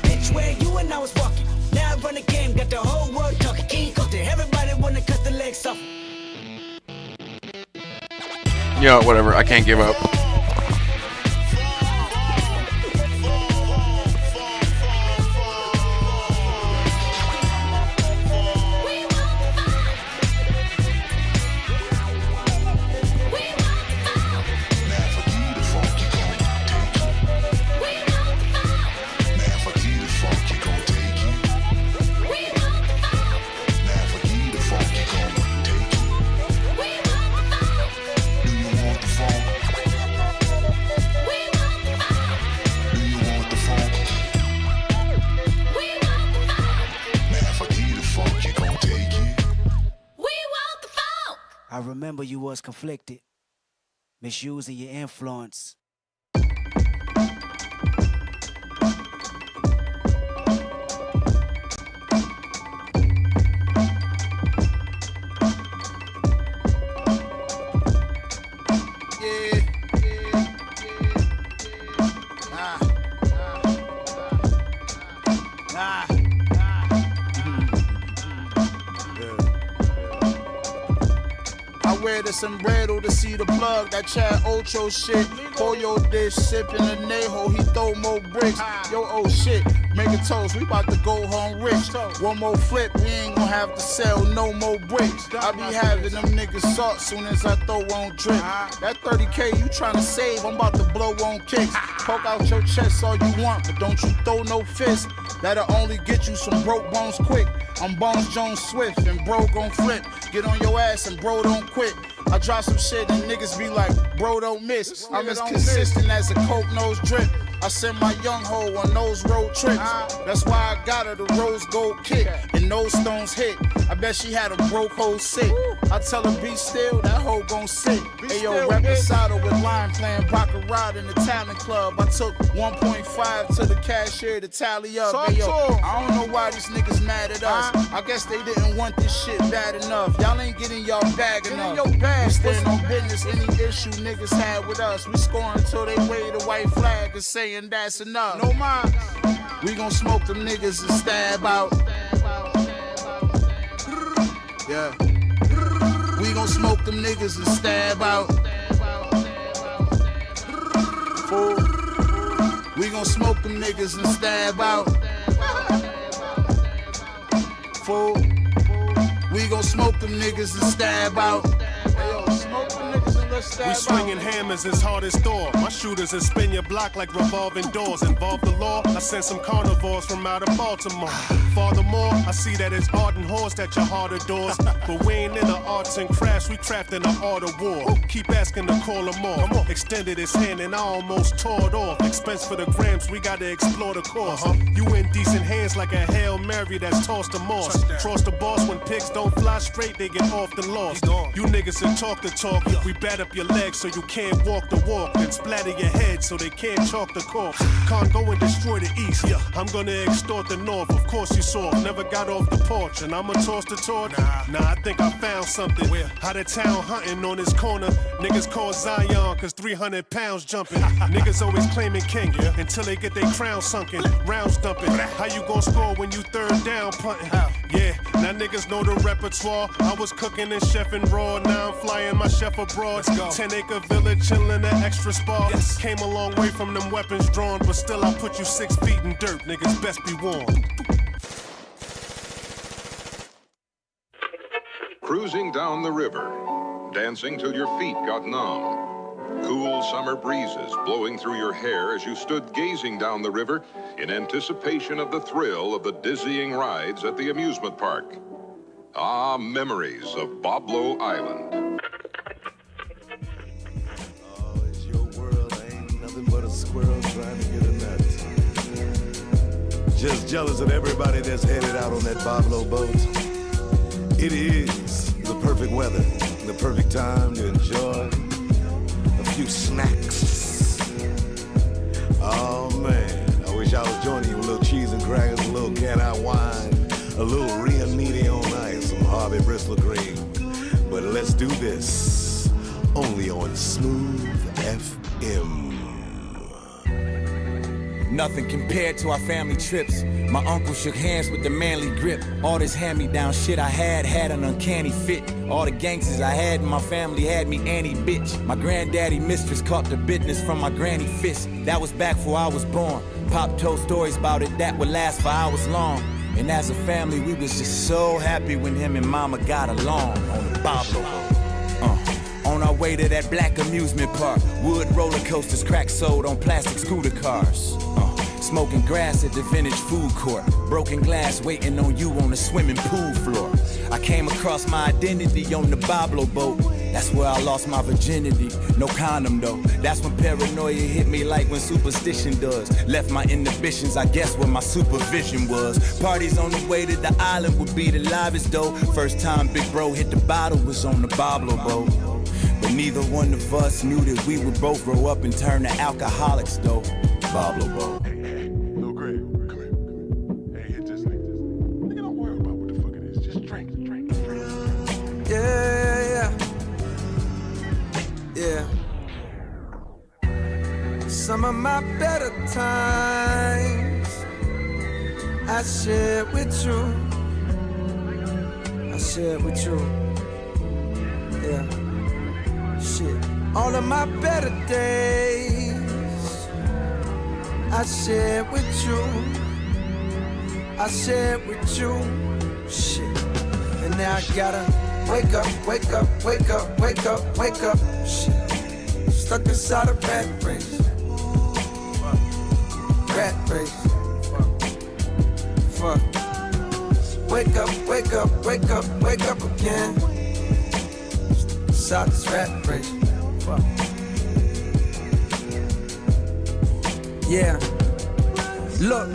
[SPEAKER 19] Bitch, where you and I was walking. Now I run the game, got the whole world talking. King Kunta, everybody wanna cut the legs off him.
[SPEAKER 2] Yeah, whatever. I can't give up.
[SPEAKER 19] I remember you was conflicted, misusing your influence.
[SPEAKER 20] Wear the sombrero to see the plug, that Chad Ocho shit. Pour your dish, sippin' the Neho, he throw more bricks. Yo, oh shit, make a toast, we bout to go home rich. One more flip, we ain't gon' have to sell no more bricks. I be having them niggas salt soon as I throw on drip. That 30K you tryna save, I'm about to blow on kicks. Poke out your chest all you want, but don't you throw no fist. That'll only get you some broke bones quick. I'm Bones Jones Swift and bro gon' flip. Get on your ass and bro don't quit. I drop some shit and niggas be like, bro don't miss. I'm as consistent as a Coke nose drip. I send my young hoe on those road trips. That's why I got her the rose gold kick and those stones hit. I bet she had a broke hoe sick. I tell her be still, that hoe gon' sit. Hey yo, Reposado with Lime playing Baccarat in the talent club. I took 1.5 to the cashier to tally up. Hey yo, I don't know why these niggas mad at us. I guess they didn't want this shit bad enough. Y'all ain't getting y'all bag enough. We stand on business, any issue niggas had with us. We score until they wave the white flag and saying that's enough. No mind. We gon' smoke them niggas and stab out. Yeah. We gon' smoke them niggas and stab out. Fool. We gon' smoke them niggas and stab out. Fool. We gon' smoke them niggas and stab out. Hey, yo, smoke them niggas and let's stab out.
[SPEAKER 21] We swinging hammers as hard as Thor. My shooters will spin your block like revolving doors. Involve the law, I sent some carnivores from out of Baltimore. Furthermore, I see that it's art and horse that your heart adores. But we ain't in the arts and crafts, we crafting the art of war. Keep asking to call them off. Extended his hand and I almost tore it off. Expense for the grams, we gotta explore the course. You in decent hands like a Hail Mary that's tossed to moss. Cross the boss when pigs don't fly straight, they get often lost. You niggas will talk the talk, we bat up your legs so you can't walk the walk. Then splatter your head so they can't chalk the corpse. Can't go and destroy the east, I'm gonna extort the north. Of course you saw, never got off the porch. And I'ma toss the torch? Nah, I think I found something. Out of town hunting on this corner. Niggas call Zion cause 300 pounds jumping. Niggas always claiming king until they get their crown sunken. Rounds dumping. How you gon' score when you third down punting? Yeah, now niggas know the repertoire. I was cooking and chefing raw. Now I'm flying my chef abroad. 10-acre village chillin' at extra spa. Came a long way from them weapons drawn, but still I put you 6 feet in dirt. Niggas best be warned.
[SPEAKER 22] Cruising down the river, dancing till your feet got numb. Cool summer breezes blowing through your hair as you stood gazing down the river in anticipation of the thrill of the dizzying rides at the amusement park. Ah, memories of Boblo Island.
[SPEAKER 23] Nothing but a squirrel trying to get a nut. Just jealous of everybody that's headed out on that Boblo boat. It is the perfect weather, the perfect time to enjoy a few snacks. Oh man, I wish I was joining you with a little cheese and crackers, a little can-out wine, a little Rio Nini on ice, some Harvey Bristol cream. But let's do this only on Smooth FM.
[SPEAKER 24] Nothing compared to our family trips. My uncle shook hands with the manly grip. All this hand-me-down shit I had an uncanny fit. All the gangsters I had in my family had me Annie bitch. My granddaddy mistress caught the business from my granny fist. That was back before I was born. Pop told stories about it that would last for hours long. And as a family, we was just so happy when him and mama got along on the Boblo boat. On our way to that black amusement park, wood roller coasters, crack sold on plastic scooter cars. Smoking grass at the vintage food court, broken glass waiting on you on the swimming pool floor. I came across my identity on the Boblo boat. That's where I lost my virginity, no condom though. That's when paranoia hit me like when superstition does. Left my inhibitions, I guess where my supervision was. Parties on the way to the island would be the livest though. First time Big Bro hit the bottle was on the Boblo boat. But neither one of us knew that we would both grow up and turn to alcoholics though. Boblo boat.
[SPEAKER 23] Lil Greg, come here. Hey, hit this like this. Nigga, don't worry about what the fuck it is. Just drink.
[SPEAKER 25] Yeah. Some of my better times I share with you. Yeah. Shit. All of my better days I share with you. Shit. And now I gotta wake up. Shit. Stuck inside a rat race. Fuck. Wake up again. Stuck inside this rat race. Fuck. Yeah. Look,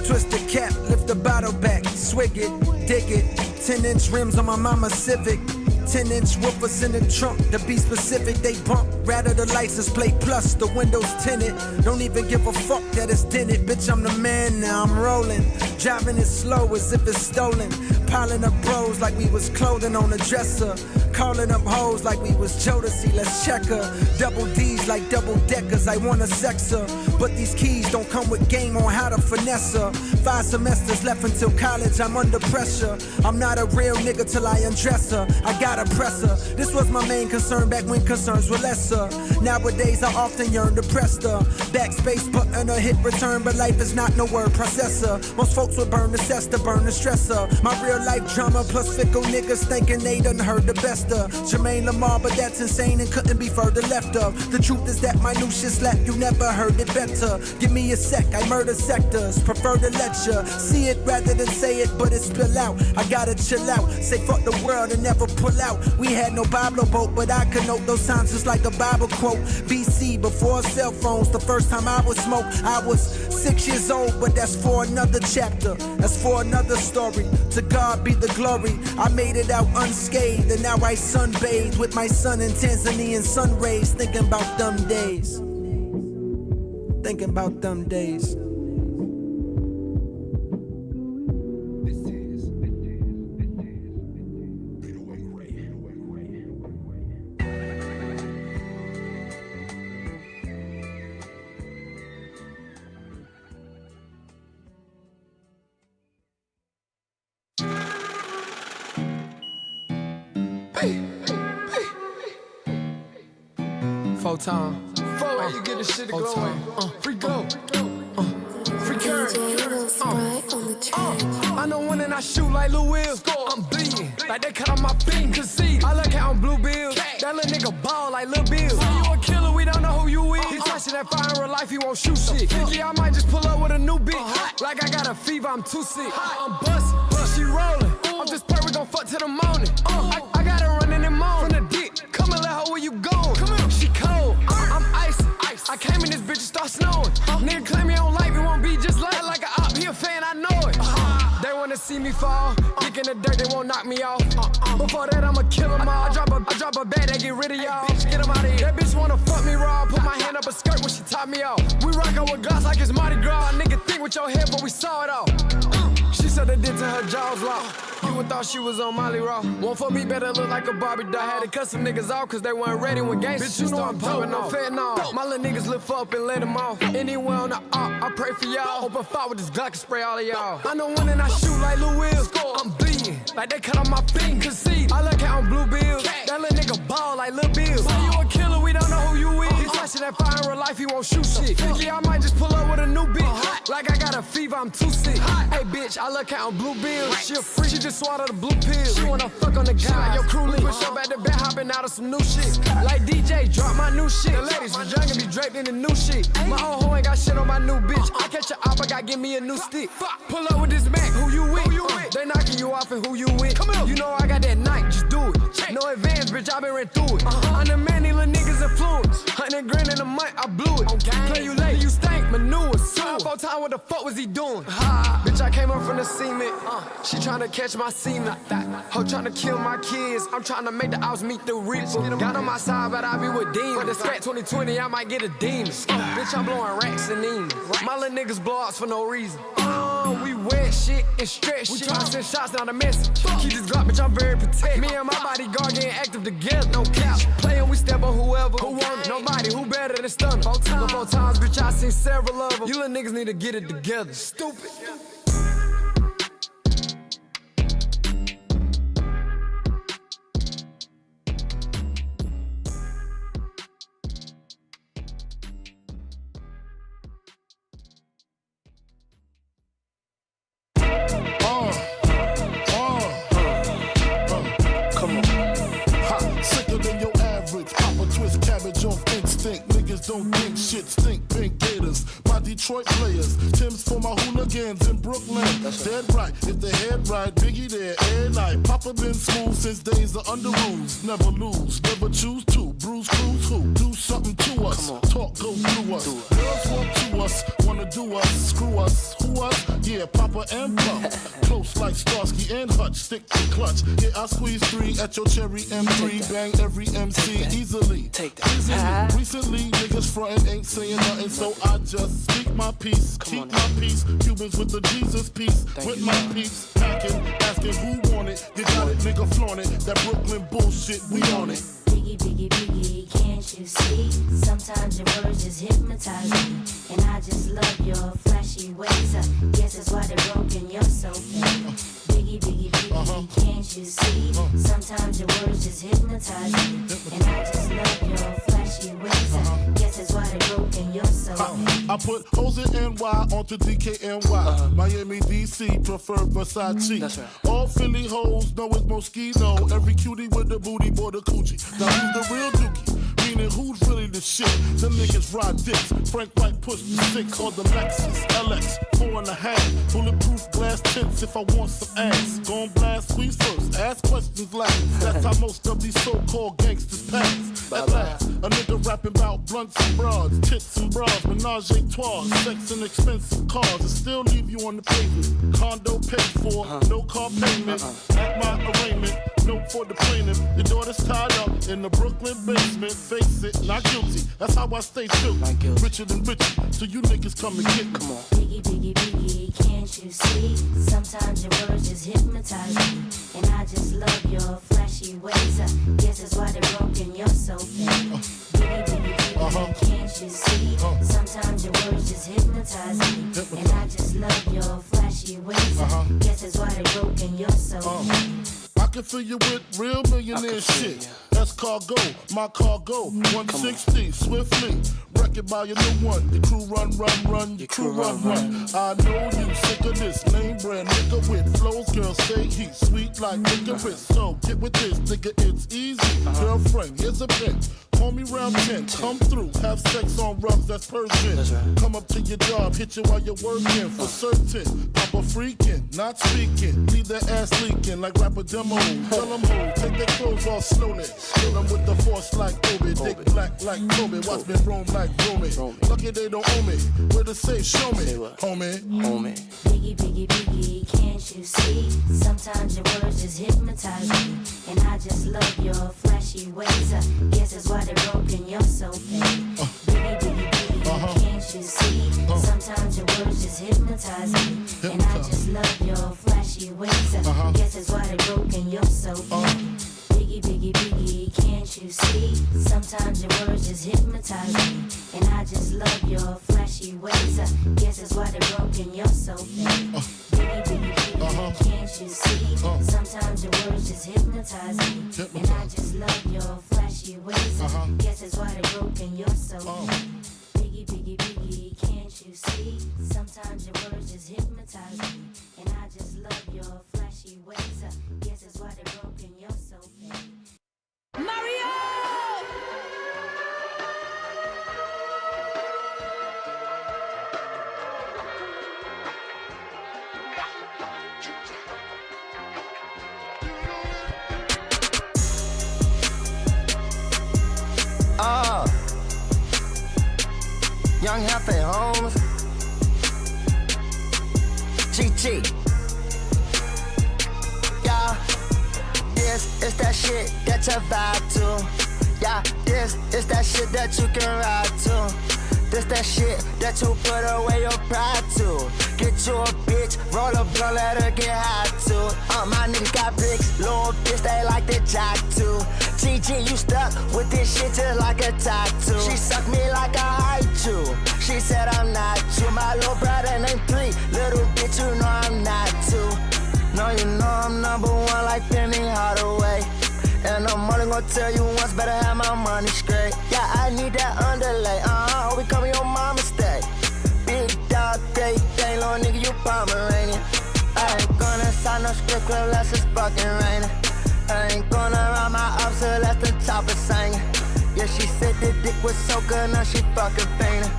[SPEAKER 25] twist the cap, lift the bottle back, swig it, dig it. 10-inch rims on my mama Civic. 10-inch woofers in the trunk, to be specific, they bump. Rather the license plate plus the windows tinted. Don't even give a fuck that it's dented. Bitch, I'm the man now, I'm rolling. Driving it slow as if it's stolen. Piling up bros like we was clothing on a dresser. Calling up hoes like we was Jodeci, let's check her. Double D's like double deckers, I wanna sex her. But these keys don't come with game on how to finesse her. 5 semesters left until college, I'm under pressure. I'm not a real nigga till I undress her. I gotta press her. This was my main concern back when concerns were lesser. Nowadays I often yearn to press the backspace button or hit return, but life is not no word processor. Most folks would burn the cess to burn the stressor. My real life drama plus fickle niggas thinking they done heard the best of Jermaine Lamar, but that's insane and couldn't be further left of. The truth is that my new shit slap, you never heard it better. Give me a sec, I murder sectors, prefer to lecture. See it rather than say it, but it spill out. I gotta chill out, say fuck the world and never pull out. We had no Bible boat, but I could note those times just like a Bible quote. BC, before cell phones, the first time I would smoke, I was 6 years old, but that's for another chapter. That's for another story. To God be the glory. I made it out unscathed, and now I sunbathed with my son in Tanzanian sun rays, thinking about them days. Thinking about them days.
[SPEAKER 15] Time. Forward, you get the shit going. Free go. Free curve. I know when and I shoot like Lil Will. I'm bleeding, like they cut on my finger. See, I look out on blue bills. That little nigga ball like Lil Bill. Say you a killer, we don't know who you is. He touching that fire in real life, he won't shoot shit. 50, I might just pull up with a new bitch. Like I got a fever, I'm too sick. I'm bustin', she rollin'. I'm just perfect, gon' fuck till the morning. I got her running in moan. From the dick, come and let her where you going. She cold, I'm icy. I came in this bitch and start snowing. Nigga claim me don't like me, won't be just like a op. He a fan, I know it. They wanna see me fall. Dick in the dirt, they won't knock me off. Before that, I'ma kill them all. I drop a bag, they get rid of y'all. Bitch, get them out of here. That bitch wanna fuck me raw. Put my hand up a skirt when she top me off. We rockin' with glass like it's Mardi Gras. Nigga think with your head, but we saw it all. She said they did to her jaws locked. You would thought she was on Molly Raw. One for me better look like a Barbie doll. Had to cut some niggas off cause they weren't ready when gangsters shit started popping off. Fentanyl. My little niggas lift up and let them off. Anywhere on the op, I pray for y'all. Open fire with this Glock and spray all of y'all. I know when and I shoot like Lil Will. I'm bleeding, like they cut on my fingers. See, I look out on blue bills. That little nigga ball like Lil Bill. Say you a killer, we don't know who you is. He touching that fire in real life, he won't shoot shit. 50, I might just pull up with a new bitch. Like I got a fever, I'm too sick. Hey bitch, I look out on blue bills. She a freak, she just swallowed the blue pill. She wanna fuck on the guy, your crew lead. Push up at the bed, hopping out of some new shit. Like DJ, drop my new shit. The ladies was young and be draped in the new shit. My old hoe ain't got shit on my new bitch. I catch a op, I gotta give me a new stick. Pull up with this Mac, who you with? They knocking you off and who you with? Come on. You know I got that night, just do it. No advance, bitch, I been ran through it. I'm the man, these little niggas influence. 100 grand in a month, I blew it. Play you late, you stank, manure, sewer. 4 times, what the fuck was he doing? Bitch, I came up from the cement. She tryna catch my semen. Ho tryna kill my kids. I'm tryna make the ops meet the rich. Got on my side, but I be with demons. For the scat 2020, I might get a demon. Bitch, I'm blowing racks and demons. My little niggas blow outs for no reason. We wet shit and stretch shit. Tryna send shots, not a message. Keep this Glock, bitch, I'm very protected. Me and my bodyguard getting active together. No cap. Playin', we step on whoever. Who want it? Nobody. Who better than Stunner? 4 times, bitch, I seen several of them. You little niggas need to get it together. Stupid.
[SPEAKER 23] Don't think shit, stink pink gators. My Detroit players, Tim's for my hooligans in Brooklyn. Dead right, if the head right, Biggie there, every night. Papa been smooth since days of under rules. Never lose, never choose to. Bruise, cruise, who? Do something to us. Talk, go through us. Girls want to us. do us, screw us, who us? Yeah, Papa and Pump. Close like Starsky and Hutch, stick to clutch. Yeah, I squeeze 3 at your cherry M3. Bang every MC easily. Easily. Recently, niggas frontin' ain't saying nothing, so I just speak my peace, keep my peace. Cubans with the Jesus peace, with my peace. Packing, asking who want it. You got it, nigga, flaunt it. That Brooklyn bullshit, we on it.
[SPEAKER 16] Biggie, biggie, biggie, can't you see? Sometimes your words just hypnotize me. And I just love your flashy ways. I guess that's why they're broken, you're so fake. Biggie, biggie, biggie, can't you see? Sometimes your words just hypnotize me. And I just love your flashy ways. I guess that's why they're broken, you're so fake.
[SPEAKER 23] I put O's in NY onto DKNY. Miami, DC, prefer Versace.
[SPEAKER 6] That's right.
[SPEAKER 23] All Philly hoes know it's Moschino. Every cutie with the booty, boy, the coochie. Now who's the real dookie? Meaning who's really the shit? Them niggas ride dicks. Frank White push the 6 or the Lexus LX 4.5. Bulletproof glass tints if I want some ass. Gon' blast squeeze first, ask questions last. That's how most of these so-called gangsters pass. At last, a nigga rapping about blunts and broads, tits and bras, menage a trois, sex and expensive cars, and still leave you on the pavement. Condo paid for, no car payment. At my arraignment, note for the plaintiff. Your daughter's tied up in the Brooklyn basement. Face it, not guilty. That's how I stay true. Richer than richer, so you niggas come and get me. Come on.
[SPEAKER 16] Biggie, biggie, biggie, can't you see? Sometimes your words just hypnotize me. And I just love your flashy ways. I guess that's why they're broken, you're so fake. Biggie, biggie, biggie, can't you see? Sometimes your words just hypnotize me. And I just love your flashy ways. I guess that's why they're broken, you're so fake.
[SPEAKER 23] I can fill you with real millionaire shit. That's cargo, my cargo. 160, swiftly. Wreck it by your new one. Your crew run, your crew run. I know you sick of this name brand nigga with flows. Girls say he's sweet like licorice. So get with this, nigga, it's easy. Girlfriend, here's a bitch. Call me round 10, come through, have sex on rugs, that's Persian. Come up to your job, hit you while you're working, for certain. Papa freaking, not speaking, leave that ass leaking like rapper demo. Tell them who, take their clothes off slowly. Kill them with the force like Kobe, dick black like Kobe, watch me roam like Romy. Lucky they don't owe me, where to say, show me, homie.
[SPEAKER 16] Biggie, biggie, biggie, can't you see? Sometimes your words just hypnotize me. And I just love your flashy ways. I guess that's why they're broken, you're so fake. Biggie, biggie, biggie, can't you see? Sometimes your words just hypnotize me. And I just love your flashy ways. I guess that's why they're broken, you're so fake. Biggie, biggie, biggie, can't you see? Sometimes your words just hypnotize me. And I just love your flashy ways. I guess that's why they're broken, you're so fake. Biggie, biggie, biggie, can't you see? Sometimes your words just hypnotize me. And I just love your flashy ways. I guess that's why they're broken, you're so fake. Biggie, biggie, biggie, can't you see? Sometimes your words just hypnotize me. And I just love your flashy ways. I guess that's why they're broken, you're so fake.
[SPEAKER 15] Mario!
[SPEAKER 25] Young Hefe Holmes, GT. Yeah, this is that shit that you vibe to. Yeah, this is that shit that you can ride to. This that shit that you put away your pride to. Get you a bitch, roll a blunt, let her get high too. My niggas got bricks, little bitch, they like to jack too. GG, you stuck with this shit just like a tattoo. She sucked me like a haiku. She said I'm not you. My little brother named 3. Little bitch, you know I'm not 2. No, you know I'm number 1 like Penny Hardaway. And I'm only gonna tell you once, better have my money straight. Yeah, I need that underlay. We coming your mama stay. Big dog, great thing, little nigga, you Pomeranian. I ain't gonna sign no script unless it's fucking raining. I ain't gonna ride my ups unless the top is singing. Yeah, she said the dick was so good, now she fucking fainting.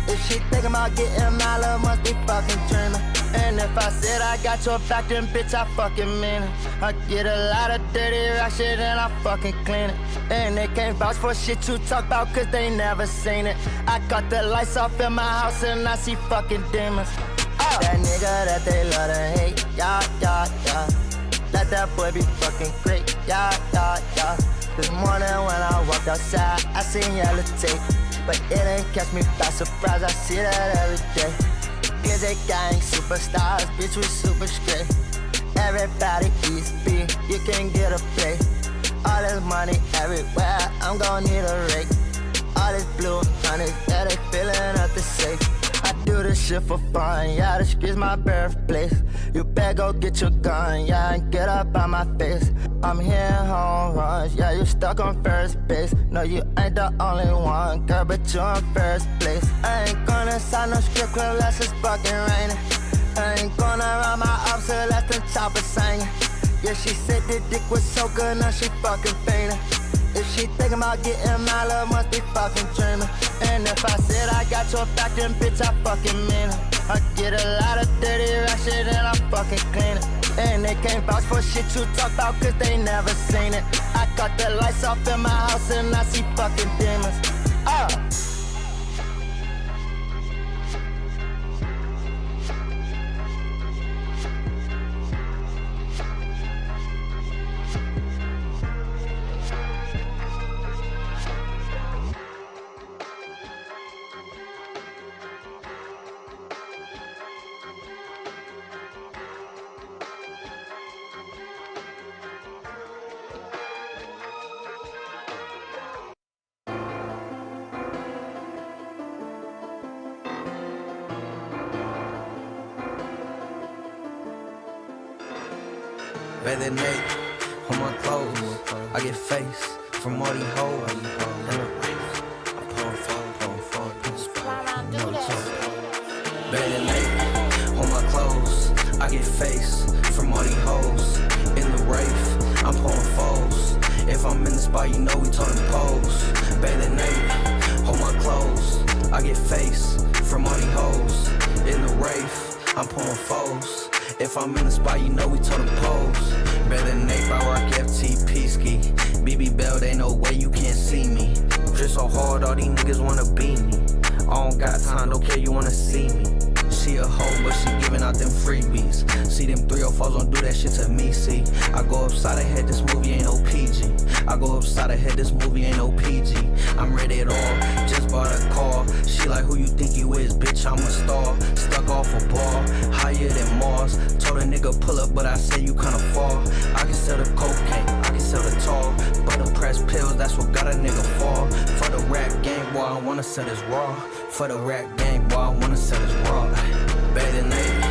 [SPEAKER 25] If she thinking about getting my love, must be fucking dreaming. And if
[SPEAKER 6] if I said I got your back, then bitch, I fucking mean it. I get a lot of dirty rock shit and I fucking clean it. And they can't vouch for shit you talk about cause they never seen it. I cut the lights off in my house and I see fucking demons. That nigga that they love to hate, yeah, yeah, yeah. Let that boy be fucking great, yeah, yeah, yeah. This morning when I walked outside, I seen yellow tape. But it ain't catch me by surprise, I see that every day. Glizzy gang, superstars, bitch, we super straight. Everybody eats beef, you can get a plate. All this money everywhere, I'm gon' need a rake. All this blue honey, yeah, they filling up the safe. I do this shit for fun, yeah, the street's my birthplace. You better go get your gun, yeah, and get up out my face. I'm hitting home runs, yeah, you stuck on first base. No, you ain't the only one, girl, but you in first place. I ain't gonna sign no strip club unless it's fucking raining. I ain't gonna run my ops unless the chopper singing. Yeah, she said the dick was so good, now she fucking fainting. If she thinking about getting my love, must be fucking dreaming. And if I said I got your back, then bitch, I fucking mean it. I get a lot of dirty rock shit and I fucking clean it. And they can't vouch for shit you talk about cause they never seen it. I cut the lights off in my house and I see fucking demons.
[SPEAKER 25] Better Nate, on my clothes, I get face from all these hoes. And the race, I'm pulling forward, Better Nate, on my clothes, I get face from all these hoes. In the Wraith, I'm pulling foes. If I'm in the spot, you know we talking pose. Better Nate, on my clothes, I get face from all these hoes. In the Wraith, I'm pulling foes. If I'm in the spot, you know we told them pose. Better than Nate, I rock FTP ski. BB Bell, they know way you can't see me. Drip so hard, all these niggas wanna be me. I don't got time, don't care, you wanna see me. She a hoe, but she giving out them freebies. See them 304s don't do that shit to me, see. I go upside her head, this movie ain't no PG. I go upside her head, this movie ain't no PG. I'm ready at all, just bought a car. She like, who you think you is, bitch, I'm a star. Stuck off a bar, higher than Mars. Told a nigga pull up, but I say you kinda far. I can sell the cocaine, I can sell the tar. Butter press pills, that's what got a nigga fall. For the rap game, boy, I wanna sell this raw. For the rap game, boy, I wanna sell this raw. Better than Nate,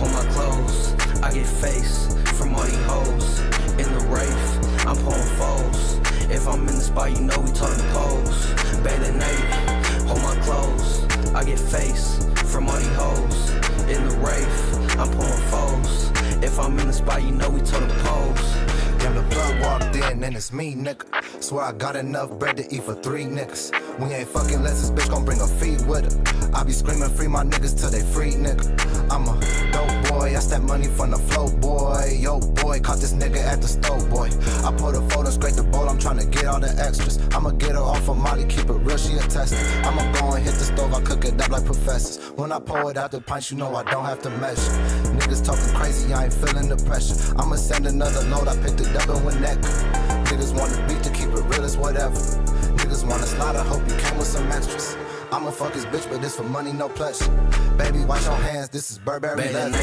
[SPEAKER 25] on my clothes, I get face from all these hoes. In the Wraith, I'm pulling foes. If I'm in the spot, you know we talking pose. Better than Nate, on my clothes, I get face from all these hoes. In the Wraith, I'm pulling foes. If I'm in the spot, you know we talking pose.
[SPEAKER 7] Damn, the plug walked in and it's me, nigga. Swear I got enough bread to eat for 3 niggas. We ain't fucking unless this bitch gon' bring her feet with her. I be screaming free my niggas till they free, nigga. I'm a dope boy, I step money from the flow, boy. Yo, boy, caught this nigga at the stove, boy. I pulled a photo, scrape the bowl, I'm tryna get all the extras. I'ma get her off of Molly, keep it real, she a tester. I'ma go and hit the stove, I cook it up like professors. When I pour it out the pints, you know I don't have to measure. Niggas talking crazy, I ain't feeling the pressure. I'ma send another load, I picked it up and went neck. Niggas want the beat to keep it real, it's whatever. Niggas wanna slide, I hope you came with some extras. I'ma fuck his bitch, but this for money, no pleasure. Baby, wash your hands, this is Burberry leather.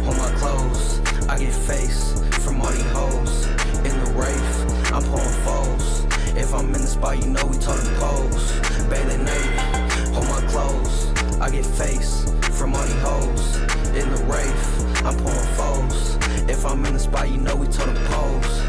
[SPEAKER 25] On my clothes, I get face from all these hoes. In the Wraith, I'm pulling foes. If I'm in the spot, you know we talking pose. Better Nate, on my clothes, I get face from all these hoes. In the Wraith, I'm pulling foes. If I'm in the spot, you know we talking pose.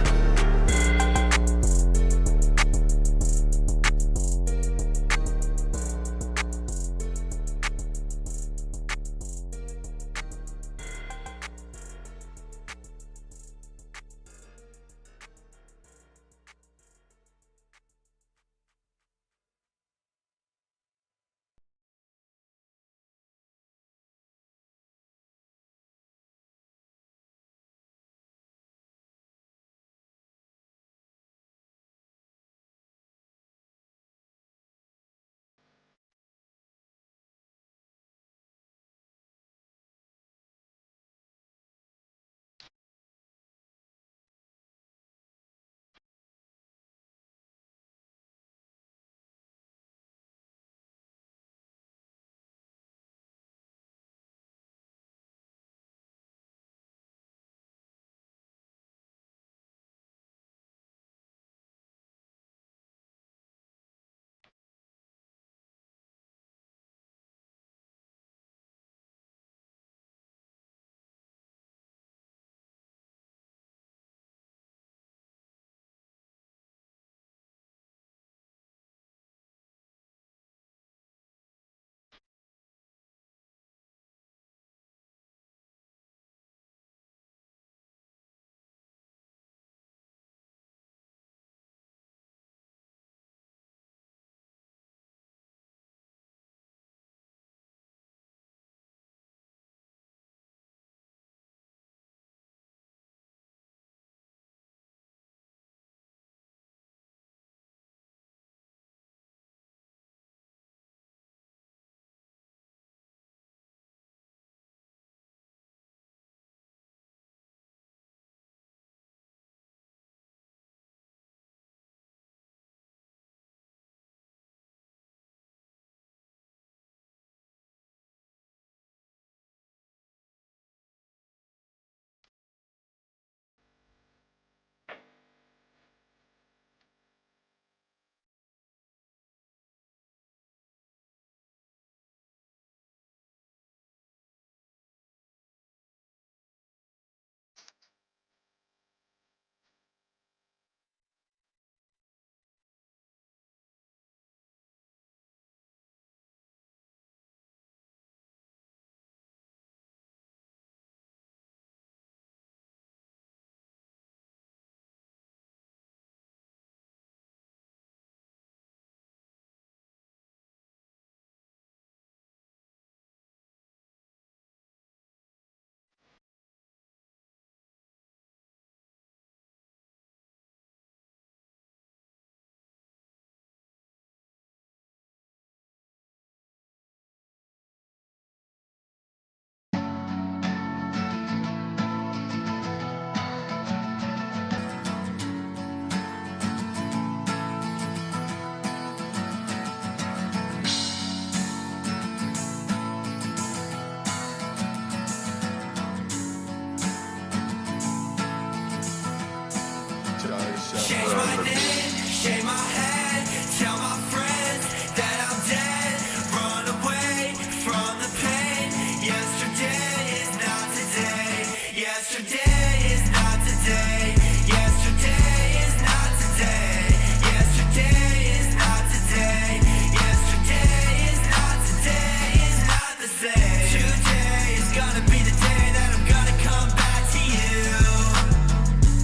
[SPEAKER 6] Yesterday is not today. Yesterday is not today. Yesterday is not today. Yesterday is not today. Yesterday is not today. Is not the same. Today is gonna be the day that I'm gonna come back to you.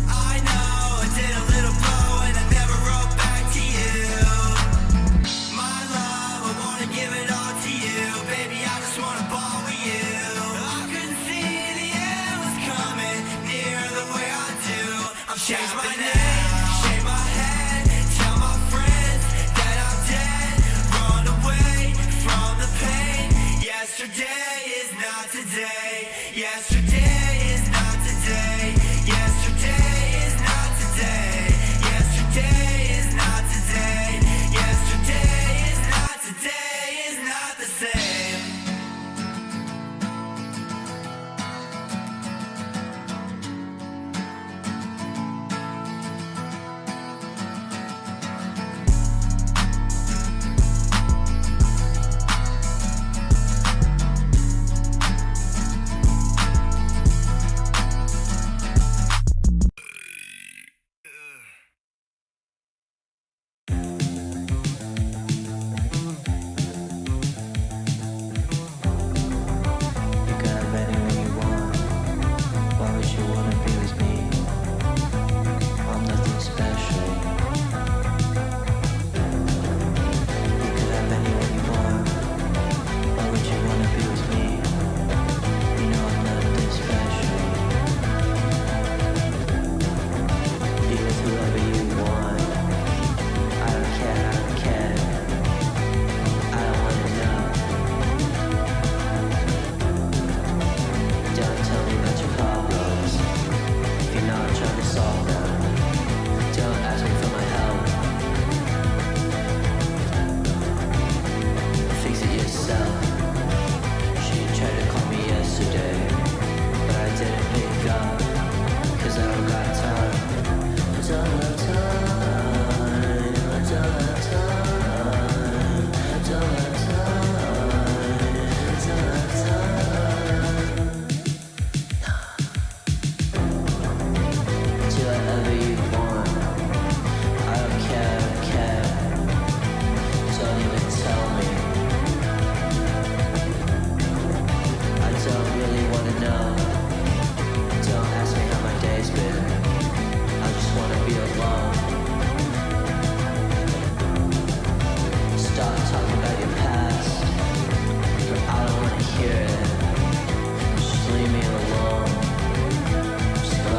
[SPEAKER 6] I know I did a little blow and I never wrote back to you. My love, I wanna give it all to you. Baby, I just wanna ball with you. I couldn't see the end was coming near the way I do. I'm changed my name, shave my head, tell my friends that I'm dead. Run away from the pain. Yesterday is not today. Yesterday is not today. Yesterday is not today. Yesterday is not today. Yesterday is not today. Is not the same.
[SPEAKER 1] You could have anyone you want. Why would you wanna be with me? I'm nothing special. You could have anyone you want. Why would you wanna be with me? You know I'm nothing special. Be with whoever you want. I don't care, I don't care. I don't wanna know. Don't tell me about your problems if you're not trying to solve them. Don't ask me for my help. Fix it yourself. She tried to call me yesterday, but I didn't pick up, 'cause I don't got time. I don't have time. I don't have time. I don't have time. I don't have time. Do whatever you want. I don't care, I don't care. Don't even tell me. I don't really wanna know. Don't ask me how my day's been. I just wanna be alone. Stop talking about your past. I don't wanna hear it. Just leave me alone. Just go.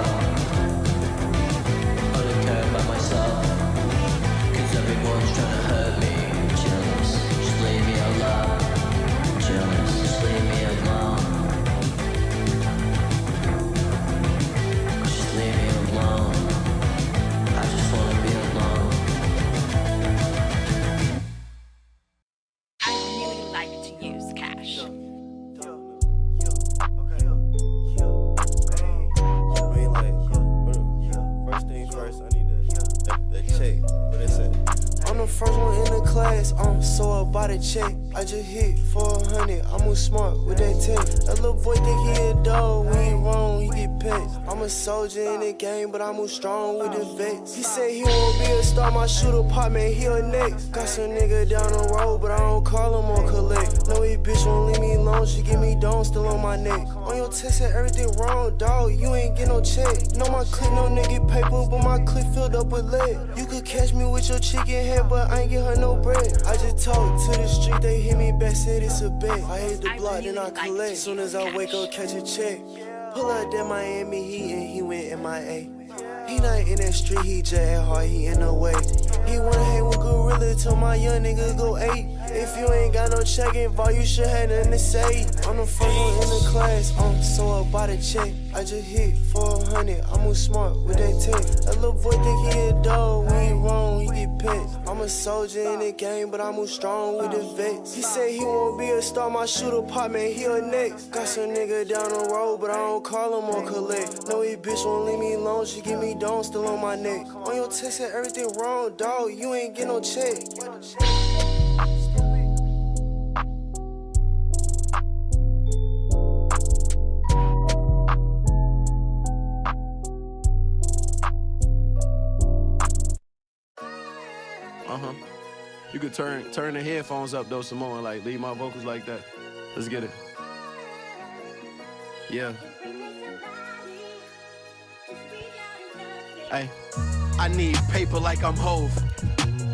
[SPEAKER 1] I don't care about myself, 'cause everyone's trying to hurt me. Jealous, just leave me alone. Jealous, just leave me alone. Just leave me alone. I just wanna be alone.
[SPEAKER 14] I really like to use cash.
[SPEAKER 8] I mean, like, first things first, I need that check. What they say?
[SPEAKER 9] I'm the first one in the class, I'm so about a check. I just hit 400, I move smart with that tech. That little boy think he a dog, when he wrong, he get pecked. I'm a soldier in the game, but I move strong with the vets. He said he won't be a star, my shooter pop, man, he a next. Got some nigga down the road, but I don't call him or collect. No, he bitch won't leave me alone, she give me down, still on my neck. On your test, said everything wrong, dog, you ain't get no check. No, my clip, no nigga paper, but my clip filled up with lead. You could catch me with your chicken head, but I ain't get her no bread. I just talk to the street, they hit me back, said it's a bet. I hit the block, then I collect. Soon as I wake up, catch a check. Pull up that Miami Heat and he went MIA. He not in that street, he just at heart, he in the way. He wanna hang with Gorilla till my young nigga go 8. If you ain't got no check involved, you should have nothing to say. I'm the first one in the class, I'm so about a check. I just hit 400, I move smart with that tech. That little boy think he a dog, when he wrong, he get pecked. I'm a soldier in the game, but I move strong with the vets. He said he won't be a star, my shooter pop, man, he a next. Got some nigga down the road, but I don't call him or collect. No, he bitch won't leave me alone, she give me down, still on my neck. On your text, said everything wrong, dog, you ain't get no check.
[SPEAKER 4] could turn the headphones up though some more and like leave my vocals like that. Let's get it. Yeah. Hey, I need paper like I'm Hove.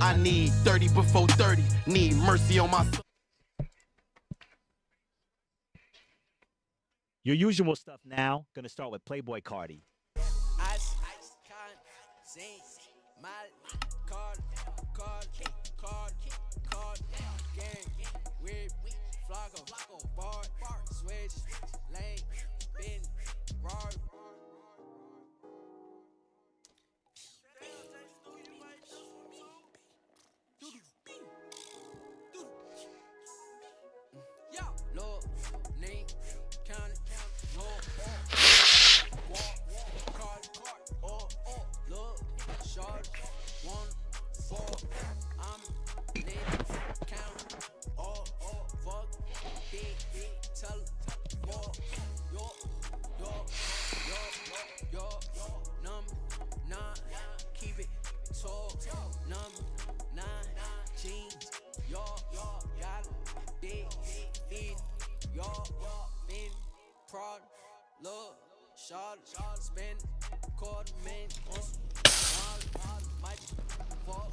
[SPEAKER 4] I need 30 before 30. Need mercy on my soul.
[SPEAKER 10] Your usual stuff now. Gonna start with Playboy Cardi.
[SPEAKER 9] Ice, zinc, my card, gang, weird, flocko, bar, switch, lane, bin, rar. Look, name, count it, no, walk, card, look, short, 1, 4, I'm name, count, fuck, big, tell, walk, yo, number 9, keep it tall, number 9, jeans, yo, got it, big, feet, yo, fin, prod, look, shot, spin, quarter man, on some, might, fuck,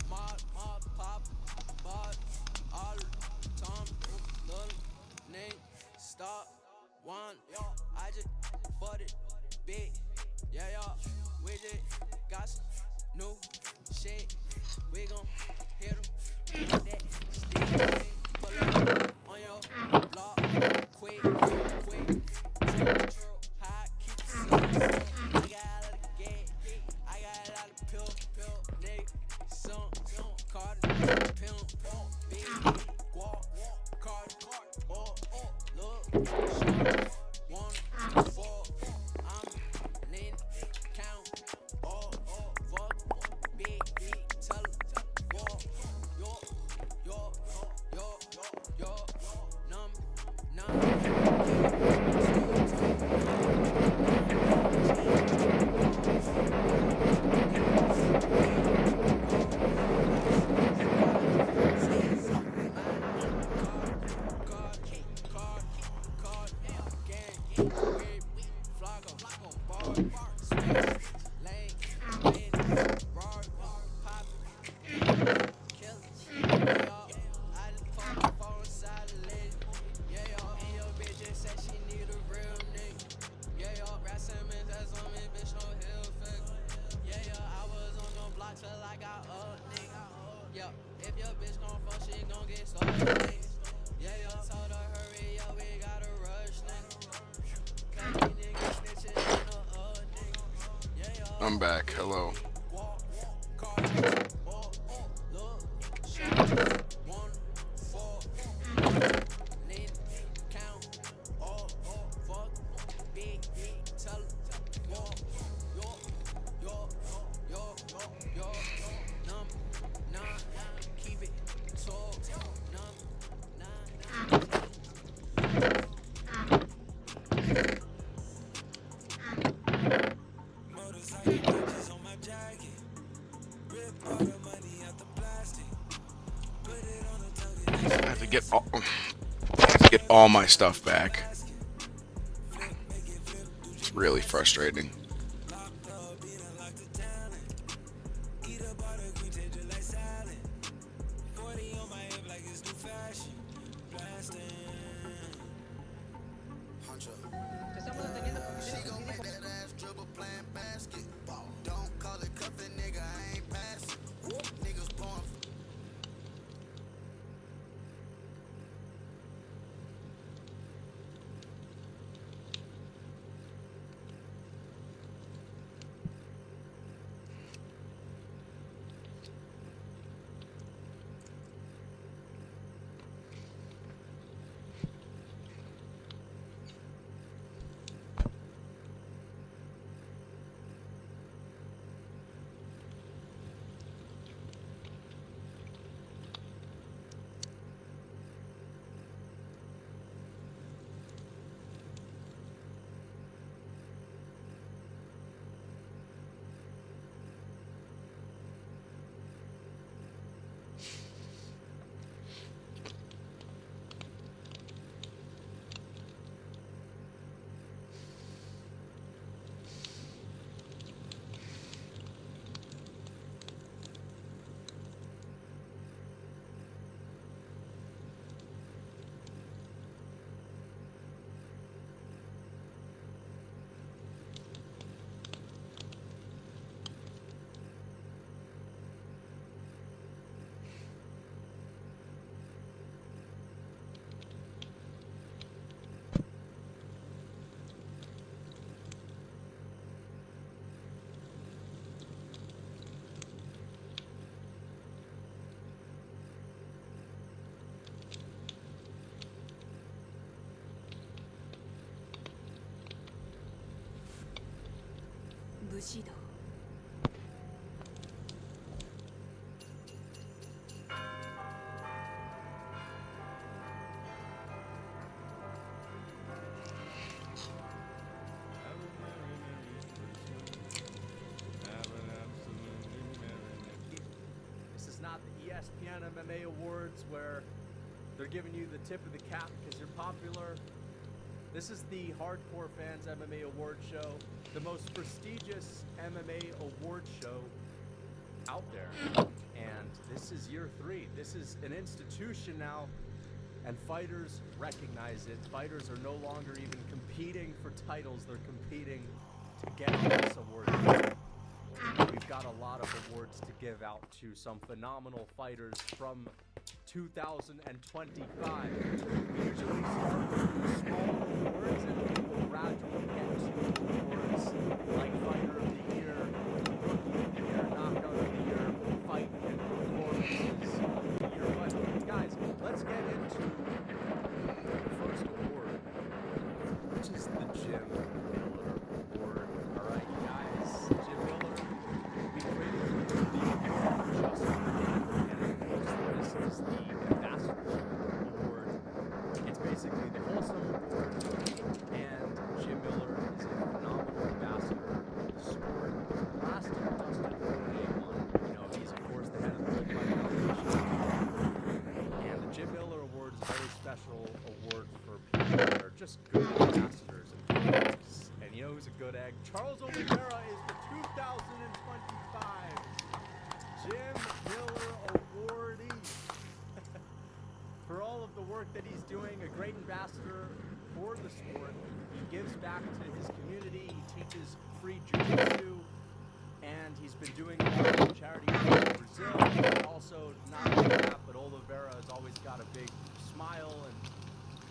[SPEAKER 9] mod, pop, bod, all, Tom, little, name, stop, one, I just bought it, big, yeah, with it, got some new shit, we gon' hit 'em, that stick, pull up on your block, quick, high, keep it slow, I got a lot of gas, I got a lot of pill, nigga, some, card, pimp, big, walk, card, look, short, 1, 4, I'm in, count, fuck, big, tell, walk, yo, number 9. If your bitch gon' fuck, she gon' get started. Yeah, told her hurry up, we gotta rush, nigga. Nigga snitching on the nigga. Yeah,
[SPEAKER 2] I'm back. Hello.
[SPEAKER 9] look, shot, 1, 4, need, count, fuck, big, tell, walk, yo, number 9, keep it tall, number 9.
[SPEAKER 15] Motorcycle bitches on my jacket. Rip all the money out the plastic. Put it on the tongue.
[SPEAKER 2] I have to get all my stuff back. It's really frustrating.
[SPEAKER 15] 指導
[SPEAKER 3] This is not the ESPN MMA Awards where they're giving you the tip of the cap because you're popular. This is the Hardcore Fans MMA Award Show, the most prestigious MMA award show out there. And this is year 3. This is an institution now, and fighters recognize it. Fighters are no longer even competing for titles, they're competing to get on this award. We've got a lot of awards to give out to some phenomenal fighters from 2025. We usually start with small awards and we'll gradually get to awards like Fighter of the Year, Rookie of the Year, Knockout of the Year, Fight and Performances of the Year. But guys, let's get into the first award, which is the Jim Miller Award. All right, guys, Jim Miller, we created the award just for him, and of course, this is the Ambassador Award. It's basically the Wholesome Award, and Jim Miller is a phenomenal ambassador of the sport. Last year, Dustin Poirier won. You know, he's of course the head of the World Fight Foundation, and the Jim Miller Award is a very special award for people that are just good ambassadors and good eggs. And you know who's a good egg? Charles Oliveira is the 2025 Jim Miller Awardee. For all of the work that he's doing, a great ambassador for the sport. He gives back to his community, he teaches free jiu-jitsu, and he's been doing a lot of charity work in Brazil. Also, not only that, but Oliveira has always got a big smile, and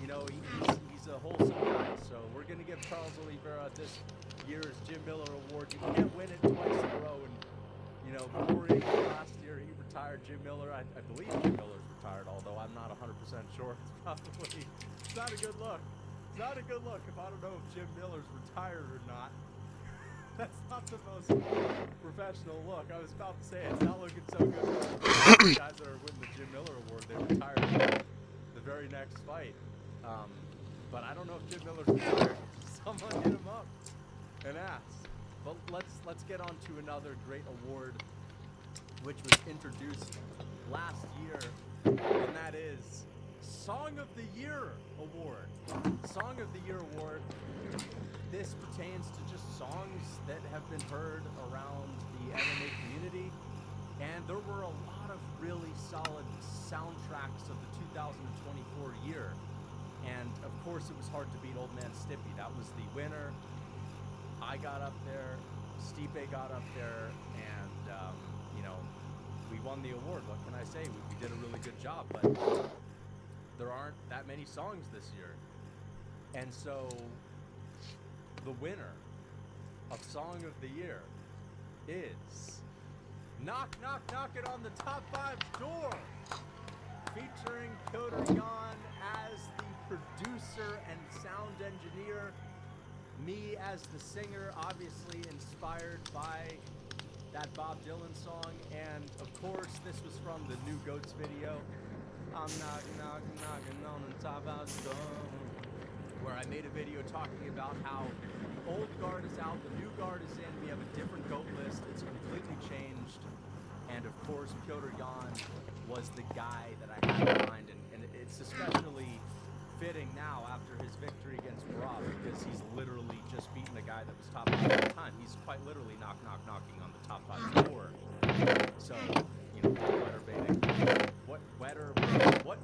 [SPEAKER 3] you know, he's a wholesome guy. So we're gonna give Charles Oliveira this year's Jim Miller Award. You can't win it twice in a row, and you know, Poirier last year he retired. Jim Miller, I believe Jim Miller's retired, although I'm not 100% sure. It's not a good look. It's not a good look if I don't know if Jim Miller's retired or not. That's not the most professional look. I was about to say it's not looking so good for the guys that are winning the Jim Miller Award. They retired the very next fight. But I don't know if Jim Miller's retired. Someone hit him up and ask. But let's get on to another great award, which was introduced last year, and that is Song of the Year Award. Song of the Year Award. This pertains to just songs that have been heard around the MMA community, and there were a lot of really solid soundtracks of the 2024 year. And of course, it was hard to beat Old Man Stippy. That was the winner. I got up there, Stipe got up there, and you know, we won the award. What can I say? We did a really good job, but there aren't that many songs this year. And so the winner of Song of the Year is Knock Knock Knock It on the Top 5's Door, featuring Piotr Jan as the producer and sound engineer, me as the singer, obviously inspired by that Bob Dylan song, and of course this was from the New Goats video. I'm knocking on the top house door, where I made a video talking about how the old guard is out, the new guard is in, we have a different GOAT list, it's completely changed, and of course Piotr Jan was the guy that I had in mind, and it's especially fitting now after his victory against Rob, because he's literally just beaten a guy that was top 5 at the time. He's quite literally knocking on the top 5 door. So, you know, what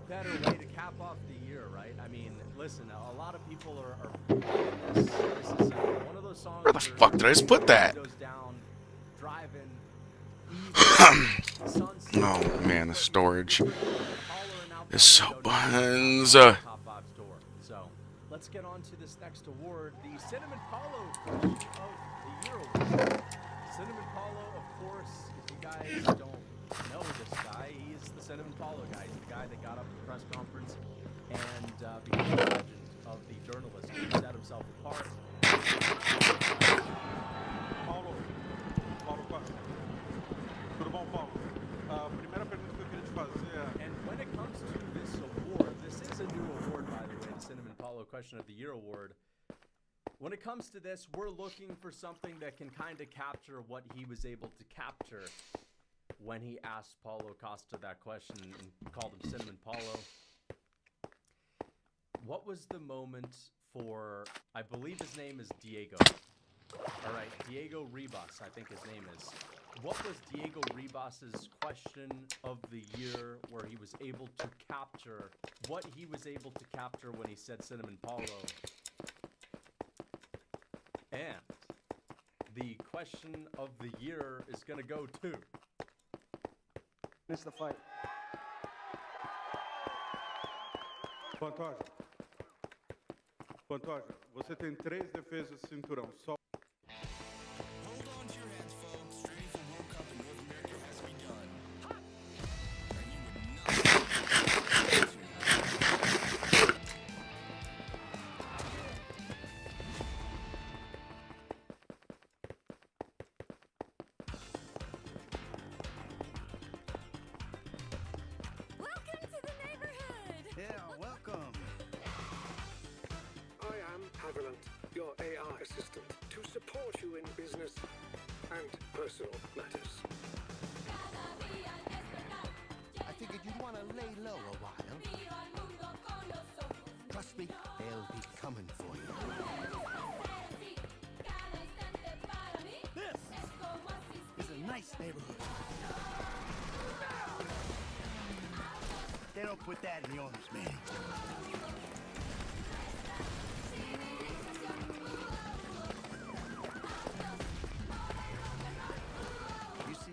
[SPEAKER 3] better way to cap off the year, right? I mean, listen, a lot of people are this. This is one of those songs.
[SPEAKER 2] Where the fuck did I just put that?
[SPEAKER 3] Goes down, driving,
[SPEAKER 2] Oh man, the storage is so buns.
[SPEAKER 3] So let's get on to this next award, the Cinnamon Paulo Question of the Year Award. Cinnamon Paulo, of course, if you guys don't know this guy, he is the Cinnamon Paulo guy. He's the guy that got up at the press conference and became a legend of the journalist. He set himself apart. Paulo Paulo Question of the Year award. When it comes to this, we're looking for something that can kind of capture what he was able to capture when he asked Paulo Costa that question and called him Cinnamon Paulo. What was the moment for, I believe his name is Diego. All right, Diego Ribas, I think his name is. What was Diego Ribas's question of the year where he was able to capture what he was able to capture when he said Cinnamon Paulo? And the question of the year is going to go to...
[SPEAKER 11] Finish the fight.
[SPEAKER 12] Pantoja. Pantoja, você tem 3 defesas de cinturão. Só
[SPEAKER 13] your AR assistant, to support you in business and personal matters.
[SPEAKER 7] I figured you'd want to lay low a while. Trust me, they'll be coming for you.
[SPEAKER 17] This is a nice neighborhood. They don't put that in the owner's manual.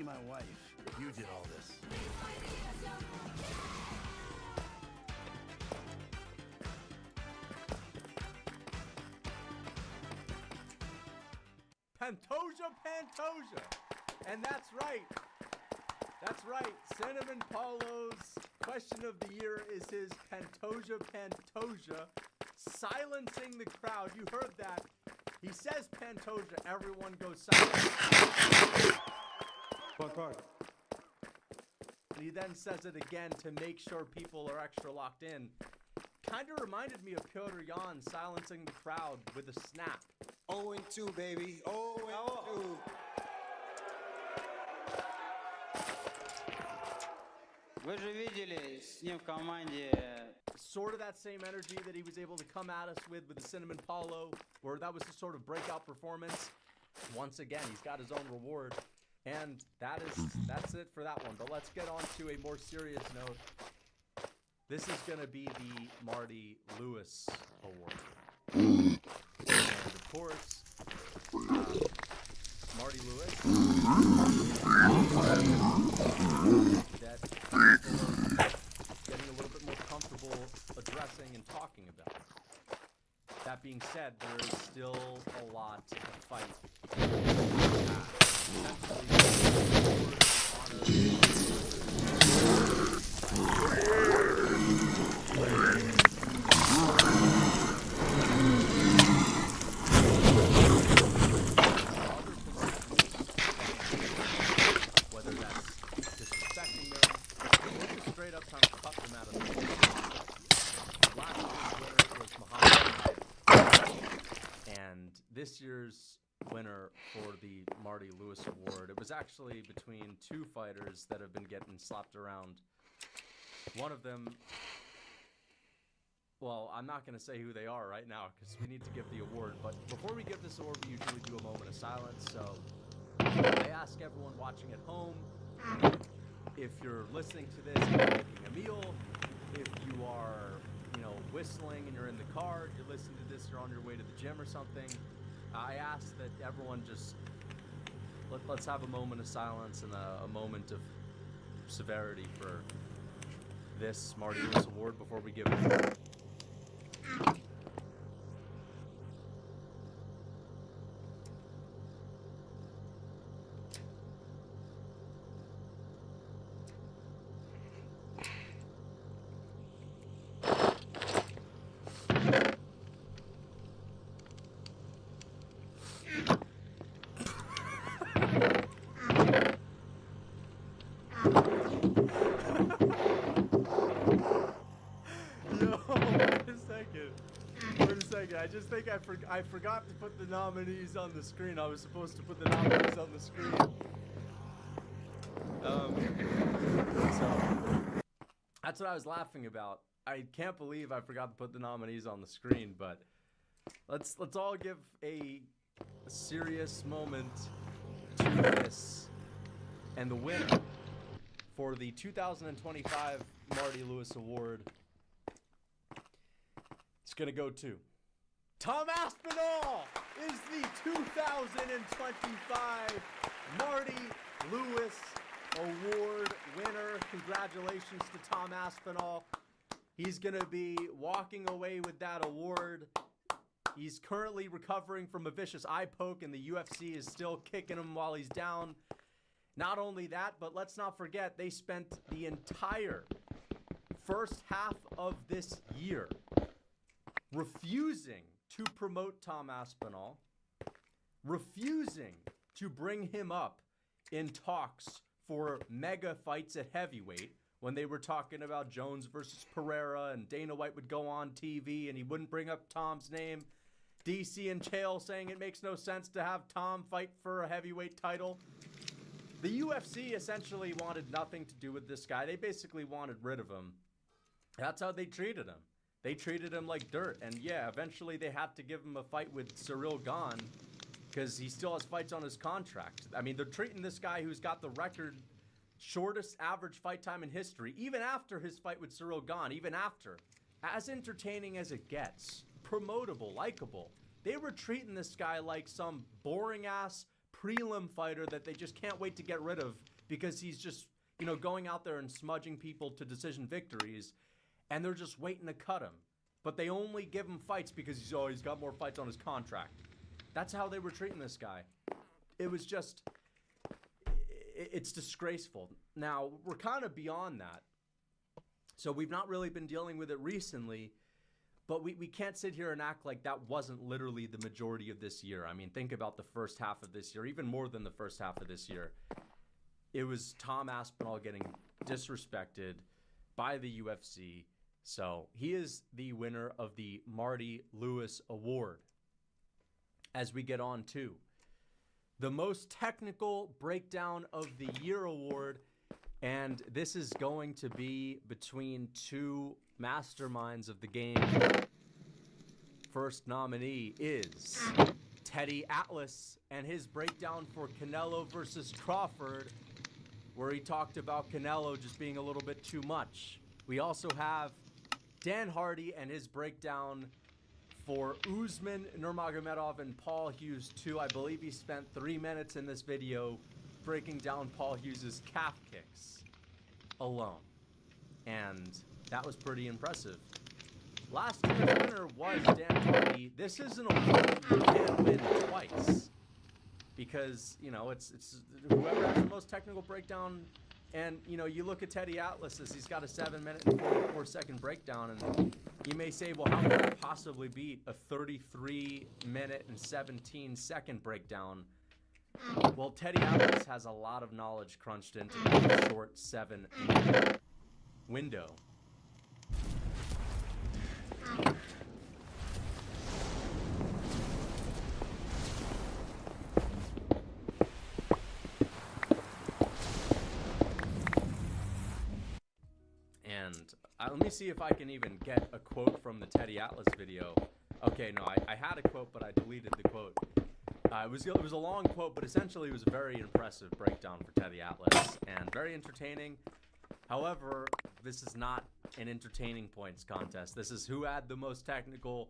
[SPEAKER 17] My wife, you did all this.
[SPEAKER 3] Pantoja. And that's right. That's right. Cinnamon Paulo's question of the year is his Pantoja. Silencing the crowd. You heard that. He says Pantoja. Everyone goes silent.
[SPEAKER 12] Pantoja.
[SPEAKER 3] And he then says it again to make sure people are extra locked in. Kind of reminded me of Piotr Jan silencing the crowd with a snap.
[SPEAKER 18] 0-2, baby. 0-2.
[SPEAKER 26] Вы же видели с ним в команде.
[SPEAKER 3] Sort of that same energy that he was able to come at us with the Cinnamon Paulo, where that was the sort of breakout performance. Once again, he's got his own reward. And that's it for that one. But let's get on to a more serious note. This is going to be the Marty Lewis Award. And of course, Marty Lewis, that people are getting a little bit more comfortable addressing and talking about. That being said, there is still a lot to fight. Whether that's disrespecting them or just straight up trying to cut them out of the game. Last year's winner was Muhammad, and this year's winner for the Marty Lewis Award, it was actually between two fighters that have been getting slapped around. One of them, well, I'm not going to say who they are right now because we need to give the award, but before we give this award, we usually do a moment of silence. So I ask everyone watching at home, if you're listening to this, if you're making a meal, if you are, whistling and you're in the car, you're listening to this, you're on your way to the gym or something, I ask that everyone just, let's have a moment of silence and a moment of severity for this Marty Lewis Award before we give it. second. I just think I forgot to put the nominees on the screen. I was supposed to put the nominees on the screen. So that's what I was laughing about. I can't believe I forgot to put the nominees on the screen, but let's all give a serious moment to this. And the winner for the 2025 Marty Lewis Award is going to go to Tom Aspinall is the 2025 Marty Lewis Award winner. Congratulations to Tom Aspinall. He's going to be walking away with that award. He's currently recovering from a vicious eye poke, and the UFC is still kicking him while he's down. Not only that, but let's not forget, they spent the entire first half of this year refusing to promote Tom Aspinall, refusing to bring him up in talks for mega fights at heavyweight when they were talking about Jones versus Pereira, and Dana White would go on TV and he wouldn't bring up Tom's name. DC and Chael saying it makes no sense to have Tom fight for a heavyweight title. The UFC essentially wanted nothing to do with this guy. They basically wanted rid of him. That's how they treated him. They treated him like dirt. And yeah, eventually they had to give him a fight with Cyril Gane because he still has fights on his contract. I mean, they're treating this guy who's got the record shortest average fight time in history, even after his fight with Cyril Gane, even after, as entertaining as it gets, promotable, likable. They were treating this guy like some boring-ass prelim fighter that they just can't wait to get rid of because he's just, you know, going out there and smudging people to decision victories, and they're just waiting to cut him. But they only give him fights because he's got more fights on his contract. That's how they were treating this guy. It was just, it's disgraceful. Now, we're kind of beyond that. So we've not really been dealing with it recently, but we can't sit here and act like that wasn't literally the majority of this year. I mean, think about the first half of this year, even more than the first half of this year. It was Tom Aspinall getting disrespected by the UFC. So he is the winner of the Marty Lewis Award. As we get on to the most technical breakdown of the year award, and this is going to be between two masterminds of the game. First nominee is Teddy Atlas and his breakdown for Canelo versus Crawford, where he talked about Canelo just being a little bit too much. We also have Dan Hardy and his breakdown for Usman Nurmagomedov and Paul Hughes 2. I believe he spent 3 minutes in this video breaking down Paul Hughes' calf kicks alone. And that was pretty impressive. Last year's winner was Dan Hardy. This is an award you can win twice. Because, you know, it's whoever has the most technical breakdown. And, you know, you look at Teddy Atlas's, he's got a 7-minute and 44-second breakdown, and you may say, well, how could it possibly beat a 33-minute and 17-second breakdown? Well, Teddy Atlas has a lot of knowledge crunched into a short 7-minute window. Let me see if I can even get a quote from the Teddy Atlas video. Okay, no, I had a quote, but I deleted the quote. It was a long quote, but essentially it was a very impressive breakdown for Teddy Atlas and very entertaining. However, this is not an entertaining points contest. This is who had the most technical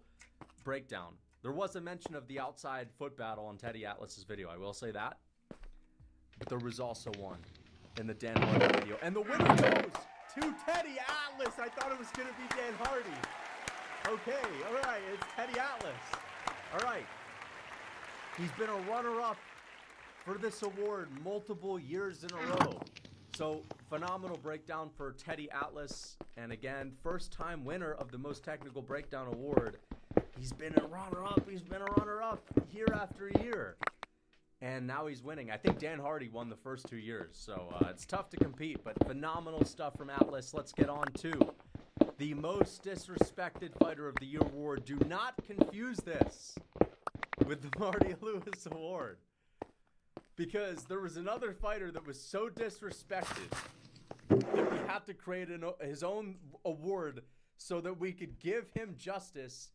[SPEAKER 3] breakdown. There was a mention of the outside foot battle on Teddy Atlas's video, I will say that. But there was also one in the Dan Hardy video. And the winner goes to Teddy Atlas. I thought it was going to be Dan Hardy. Okay, all right, it's Teddy Atlas. All right. He's been a runner-up for this award multiple years in a row. So, phenomenal breakdown for Teddy Atlas. And again, first-time winner of the Most Technical Breakdown Award. He's been a runner-up. He's been a runner-up year after year. And now he's winning. I think Dan Hardy won the first 2 years. So, it's tough to compete, but phenomenal stuff from Atlas. Let's get on to the most disrespected fighter of the year award. Do not confuse this with the Marty Lewis award. Because there was another fighter that was so disrespected that we had to create his own award so that we could give him justice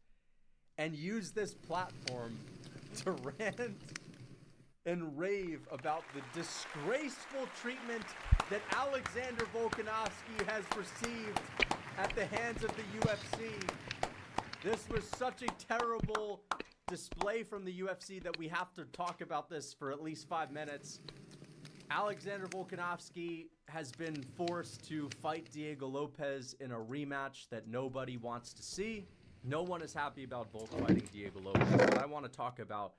[SPEAKER 3] and use this platform to rant and rave about the disgraceful treatment that Alexander Volkanovski has received at the hands of the UFC. This was such a terrible display from the UFC that we have to talk about this for at least 5 minutes. Alexander Volkanovski has been forced to fight Diego Lopez in a rematch that nobody wants to see. No one is happy about Volk fighting Diego Lopez, but I want to talk about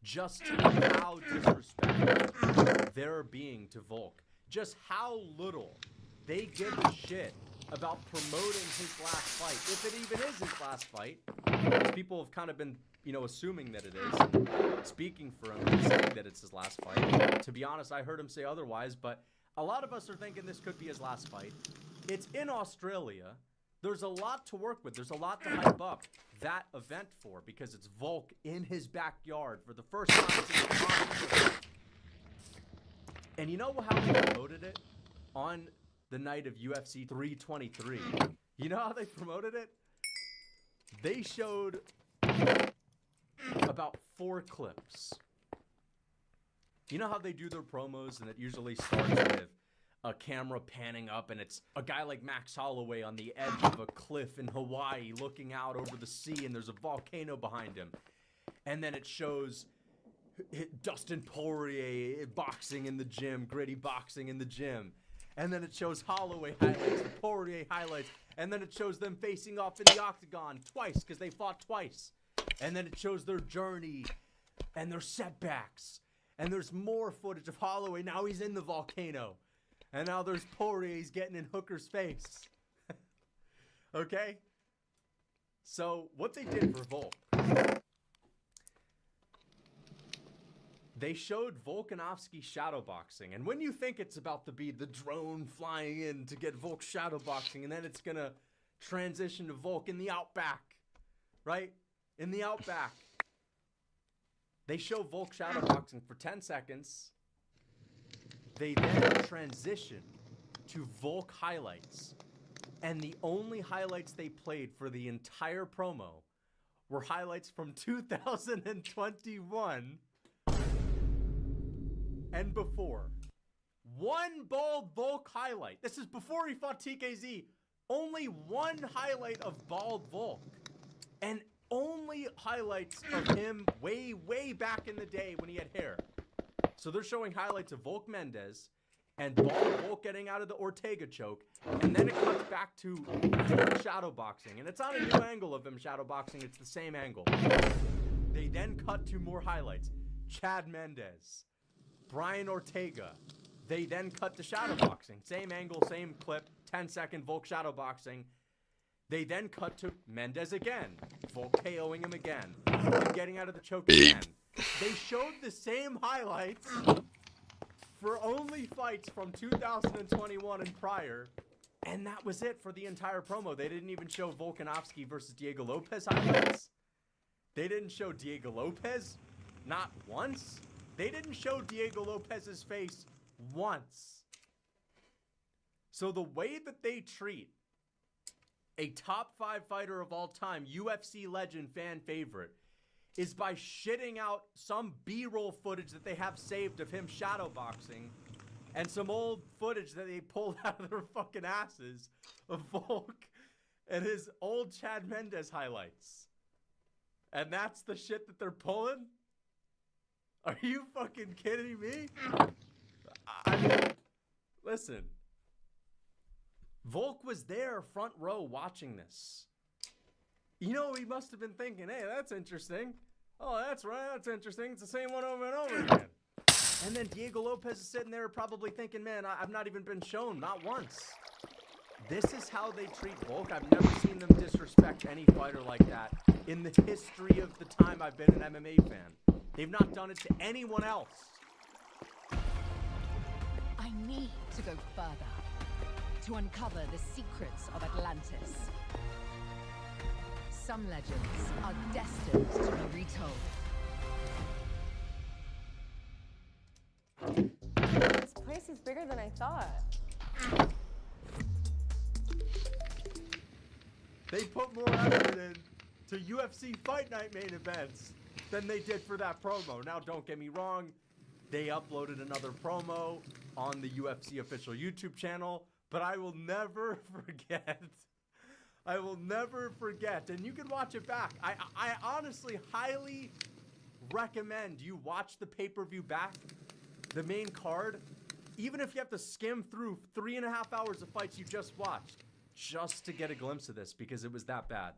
[SPEAKER 3] just how disrespectful they're being to Volk. Just how little they give a shit about promoting his last fight. If it even is his last fight, because people have kind of been, assuming that it is, and speaking for him, and saying that it's his last fight. To be honest, I heard him say otherwise, but a lot of us are thinking this could be his last fight. It's in Australia. There's a lot to work with. There's a lot to hype up that event for, because it's Volk in his backyard for the first time since the Congress. And you know how they promoted it on the night of UFC 323? You know how they promoted it? They showed about 4 clips. You know how they do their promos, and it usually starts with a camera panning up, and it's a guy like Max Holloway on the edge of a cliff in Hawaii looking out over the sea, and there's a volcano behind him. And then it shows Dustin Poirier boxing in the gym, gritty boxing in the gym. And then it shows Holloway highlights, the Poirier highlights, and then it shows them facing off in the octagon twice, because they fought twice. And then it shows their journey and their setbacks. And there's more footage of Holloway. Now he's in the volcano. And now there's Poirier's getting in Hooker's face. Okay? So, what they did for Volk, they showed Volkanovski shadowboxing. And when you think it's about to be the drone flying in to get Volk shadowboxing, and then it's going to transition to Volk in the outback, right? In the outback. They show Volk shadowboxing for 10 seconds. They then transition to Volk highlights. And the only highlights they played for the entire promo were highlights from 2021 and before. One bald Volk highlight. This is before he fought TKZ. Only one highlight of bald Volk. And only highlights of him way, way back in the day when he had hair. So they're showing highlights of Volk Mendez and bald Volk getting out of the Ortega choke. And then it cuts back to Volk shadowboxing. And it's not a new angle of him shadowboxing. It's the same angle. They then cut to more highlights. Chad Mendez. Brian Ortega. They then cut to shadowboxing. Same angle, same clip. 10-second Volk shadowboxing. They then cut to Mendez again. Volk KOing him again. And getting out of the choke again. They showed the same highlights for only fights from 2021 and prior. And that was it for the entire promo. They didn't even show Volkanovski versus Diego Lopez highlights. They didn't show Diego Lopez not once. They didn't show Diego Lopez's face once. So the way that they treat a top 5 fighter of all time, UFC legend, fan favorite, is by shitting out some B-roll footage that they have saved of him shadowboxing and some old footage that they pulled out of their fucking asses of Volk and his old Chad Mendez highlights. And that's the shit that they're pulling? Are you fucking kidding me? I mean, listen. Volk was there front row watching this. You know, he must have been thinking, hey, that's interesting. Oh, that's right, that's interesting. It's the same one over and over again. And then Diego Lopez is sitting there probably thinking, man, I've not even been shown, not once. This is how they treat Volk. I've never seen them disrespect any fighter like that in the history of the time I've been an MMA fan. They've not done it to anyone else.
[SPEAKER 5] I need to go further. To to uncover the secrets of Atlantis. Some legends are destined to be retold.
[SPEAKER 19] This place is bigger than I thought.
[SPEAKER 3] They put more effort into UFC Fight Night main events than they did for that promo. Now, don't get me wrong. They uploaded another promo on the UFC official YouTube channel, but I will never forget. I will never forget. And you can watch it back. I honestly highly recommend you watch the pay-per-view back, the main card, even if you have to skim through 3.5 hours of fights you just watched, just to get a glimpse of this, because it was that bad.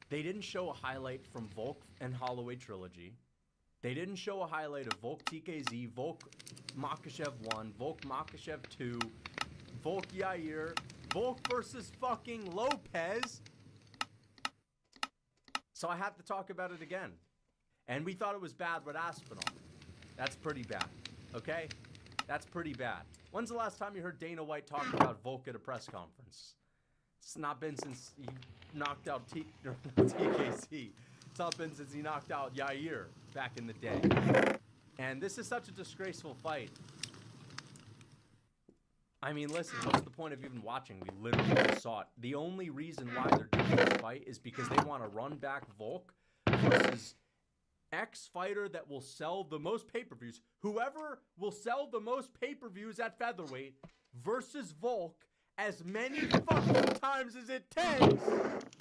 [SPEAKER 3] They didn't show a highlight from Volk and Holloway Trilogy. They didn't show a highlight of Volk TKZ, Volk Makhachev 1, Volk Makhachev 2, Volk Yair, Volk versus fucking Lopez. So I had to talk about it again. And we thought it was bad with Aspinall. That's pretty bad, okay? That's pretty bad. When's the last time you heard Dana White talk about Volk at a press conference? It's not been since he knocked out TKC. It's not been since he knocked out Yair back in the day. And this is such a disgraceful fight. I mean, listen, what's the point of even watching? We literally just saw it. The only reason why they're doing this fight is because they want to run back Volk versus X fighter that will sell the most pay-per-views. Whoever will sell the most pay-per-views at featherweight versus Volk as many fucking times as it takes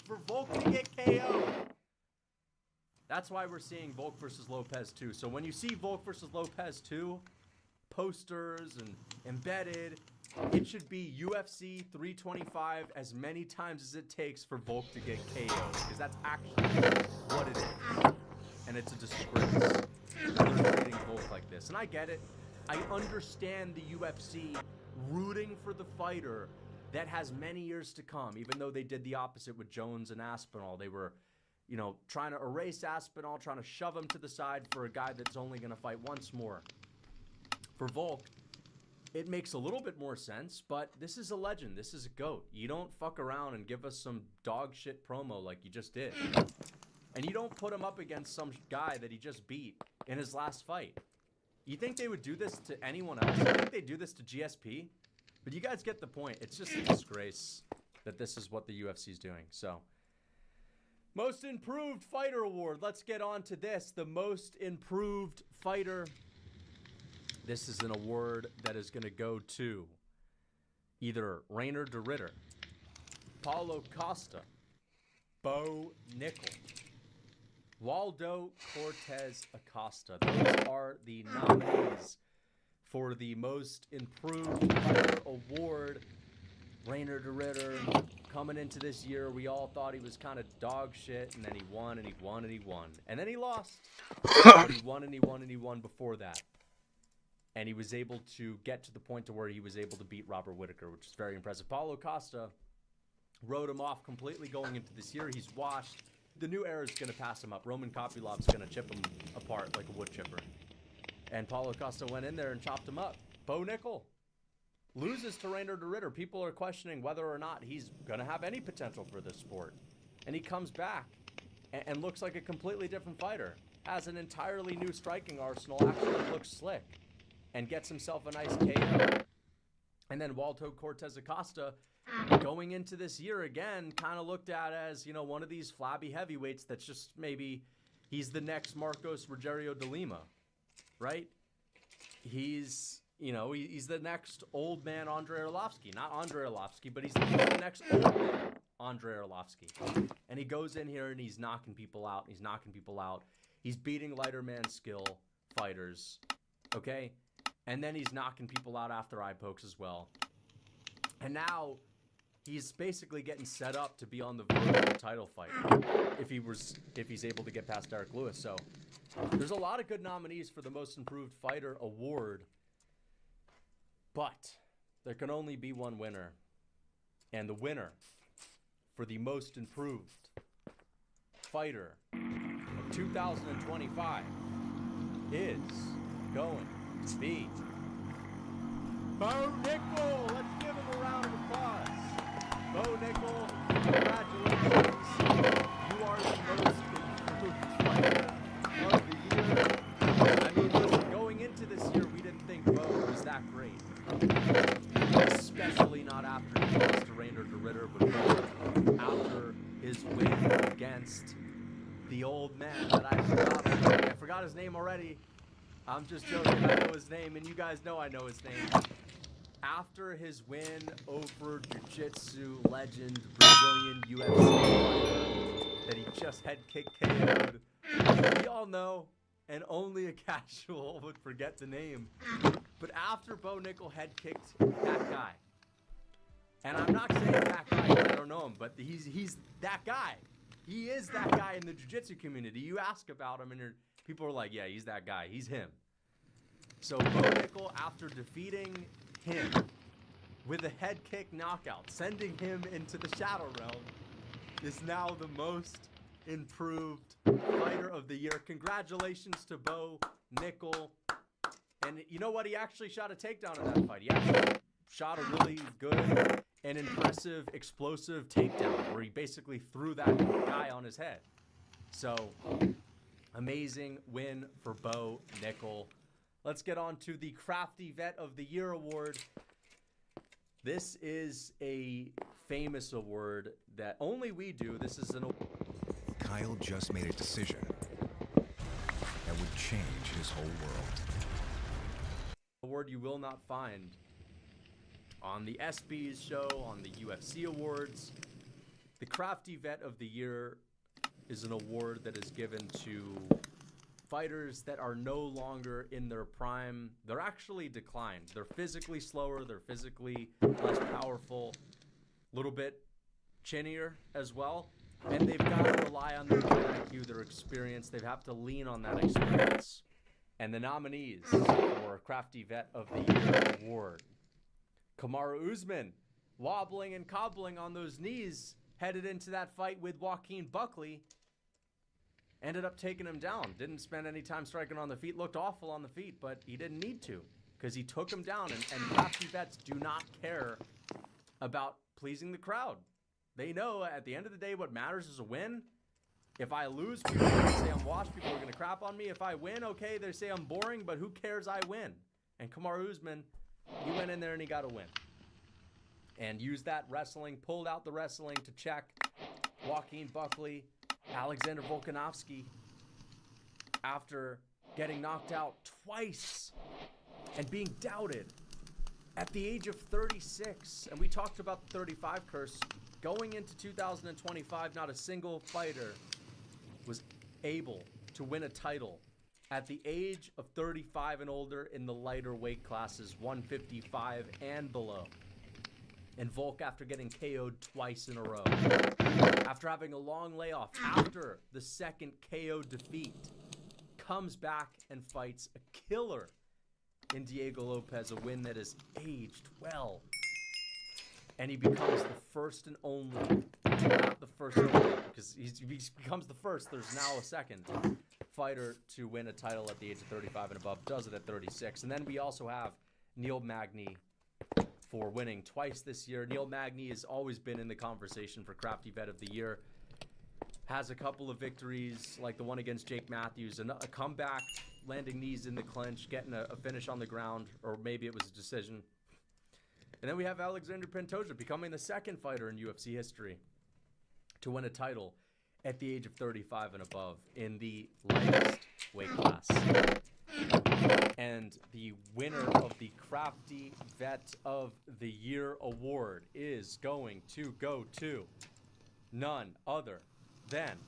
[SPEAKER 3] for Volk to get KO. That's why we're seeing Volk versus Lopez 2. So when you see Volk versus Lopez 2, posters and embedded, it should be UFC 325 as many times as it takes for Volk to get KO. Because that's actually what it is. And it's a disgrace. They're treating Volk like this. And I get it. I understand the UFC rooting for the fighter that has many years to come, even though they did the opposite with Jones and Aspinall. They were, you know, trying to erase Aspinall, trying to shove him to the side for a guy that's only going to fight once more. For Volk, it makes a little bit more sense, but this is a legend. This is a GOAT. You don't fuck around and give us some dog shit promo like you just did. And you don't put him up against some guy that he just beat in his last fight. You think they would do this to anyone else? You think they'd do this to GSP? But you guys get the point. It's just a disgrace that this is what the UFC is doing. So, Most Improved Fighter Award. Let's get on to this. The Most Improved Fighter. This is an award that is going to go to either Rainer de Ritter, Paulo Costa, Bo Nickel, Waldo Cortez Acosta. Those are the nominees for the Most Improved Fighter Award. Rainer de Ritter, coming into this year, we all thought he was kind of dog shit, and then he won, and he won, and he won. And then he lost. But he won, and he won, and he won before that. And he was able to get to the point to where he was able to beat Robert Whittaker, which is very impressive. Paulo Costa wrote him off completely going into this year. He's washed. The new era is going to pass him up. Roman Kopilov's going to chip him apart like a wood chipper. And Paulo Costa went in there and chopped him up. Bo Nickel loses to Rainer de Ritter. People are questioning whether or not he's going to have any potential for this sport. And he comes back and looks like a completely different fighter. Has an entirely new striking arsenal, actually looks slick, and gets himself a nice KO. And then Waldo Cortez Acosta, going into this year again, kind of looked at as, you know, one of these flabby heavyweights that's just maybe he's the next Marcos Rogerio de Lima, right? He's, you know, he's the next old man Andrei Arlovsky. Not Andrei Arlovsky, but he's the next old man Andrei Arlovsky. And he goes in here and he's knocking people out. He's knocking people out. He's beating lighter man skill fighters, okay? And then he's knocking people out after eye pokes as well. And now he's basically getting set up to be on the verge of a title fight if he's able to get past Derek Lewis. So there's a lot of good nominees for the Most Improved Fighter Award, but there can only be one winner. And the winner for the Most Improved Fighter of 2025 is going to be Bo Nickel. Let's give him a round of applause. Bo Nickel, congratulations. You are the most improved fighter of the year. I mean, listen, going into this year, we didn't think Bo was that great. Especially not after he lost to Rainer de Ritter, but after his win against the old man that I forgot already. I forgot his name already. I'm just joking. I know his name, and you guys know I know his name. After his win over Jiu-Jitsu legend Brazilian UFC fighter that he just head kick KO'd, we all know, and only a casual would forget the name. But after Bo Nickel head kicked that guy, and I'm not saying that guy because I don't know him, but he's that guy. He is that guy in the jiu-jitsu community. You ask about him, and people are like, yeah, he's that guy. He's him. So Bo Nickel, after defeating him with a head kick knockout, sending him into the Shadow Realm, is now the most improved fighter of the year. Congratulations to Bo Nickel. And you know what? He actually shot a takedown in that fight. He actually shot a really good and impressive, explosive takedown where he basically threw that guy on his head. So, amazing win for Bo Nickel. Let's get on to the Crafty Vet of the Year award. This is a famous award that only we do. This is an award.
[SPEAKER 16] Kyle just made a decision that would change his whole world.
[SPEAKER 3] Award you will not find on the ESPYs show, on the UFC awards. The Crafty Vet of the Year is an award that is given to fighters that are no longer in their prime. They're actually declined. They're physically slower. They're physically less powerful. A little bit chinnier as well. And they've got to rely on their IQ, their experience. They have to lean on that experience. And the nominees for Crafty Vet of the Year award: Kamaru Usman, wobbling and cobbling on those knees, headed into that fight with Joaquin Buckley. Ended up taking him down. Didn't spend any time striking on the feet. Looked awful on the feet, but he didn't need to because he took him down. And Crafty Vets do not care about pleasing the crowd. They know at the end of the day what matters is a win. If I lose, people are going to say I'm washed. People are going to crap on me. If I win, okay, they say I'm boring, but who cares? I win. And Kamaru Usman, he went in there and he got a win. And used that wrestling, pulled out the wrestling to check Joaquin Buckley, Alexander Volkanovski, after getting knocked out twice and being doubted at the age of 36. And we talked about the 35 curse. Going into 2025, not a single fighter was able to win a title at the age of 35 and older in the lighter weight classes, 155 and below. And Volk, after getting KO'd twice in a row, after having a long layoff, after the second KO defeat, comes back and fights a killer in Diego Lopez, a win that is aged well. And he becomes the first and only, not the first only, because he becomes the first, there's now a second fighter to win a title at the age of 35 and above, does it at 36. And then we also have Neil Magny for winning twice this year. Neil Magny has always been in the conversation for Crafty Vet of the Year. Has a couple of victories, like the one against Jake Matthews, and a comeback, landing knees in the clinch, getting a finish on the ground, or maybe it was a decision. And then we have Alexander Pantoja becoming the second fighter in UFC history to win a title at the age of 35 and above in the lightest weight class. And the winner of the Crafty Vet of the Year award is going to go to none other than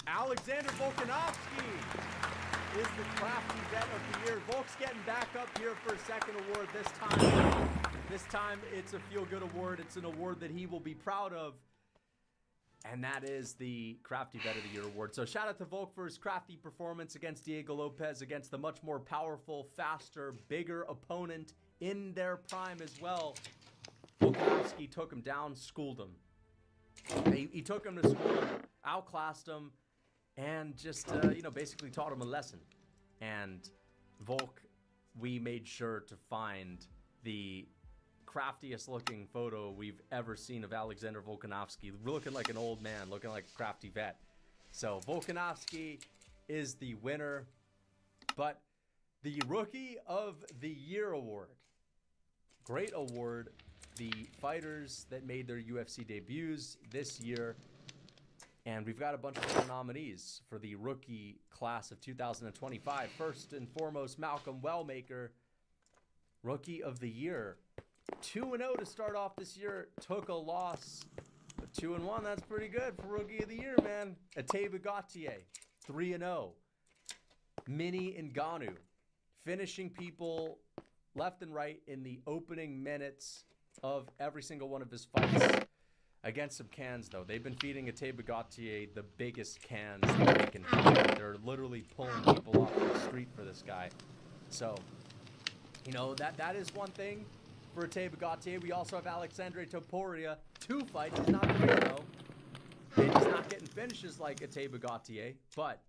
[SPEAKER 3] Alexander Volkanovski is the Crafty Vet of the Year. Volk's getting back up here for a second award this time. This time it's a feel-good award. It's an award that he will be proud of. And that is the Crafty Vet of the Year award. So shout out to Volk for his crafty performance against Diego Lopez, against the much more powerful, faster, bigger opponent in their prime as well. Volkanovski took him down, schooled him. He took him to school, outclassed him, and just, basically taught him a lesson. And Volk
[SPEAKER 20] we made sure to find the craftiest looking photo we've ever seen of Alexander Volkanovski, looking like an old man, looking like a crafty vet. So Volkanovski is the winner, but the Rookie of the Year award, great award. The fighters that made their UFC debuts this year, and we've got a bunch of other nominees for the rookie class of 2025. First and foremost, Malcolm Wellmaker, Rookie of the Year. 2-0 to start off this year, took a loss, but 2-1, that's pretty good for Rookie of the Year, man. Ateba Gautier, 3-0. Mini Ngannou, finishing people left and right in the opening minutes of every single one of his fights. Against some cans, though. They've been feeding Ateba Gautier the biggest cans that they can find. They're literally pulling people off the street for this guy. So, you know, that is one thing for Ateba Gautier. We also have Alexandre Topuria. 2 fights. He's not great, though. And he's not getting finishes like Ateba Gautier, but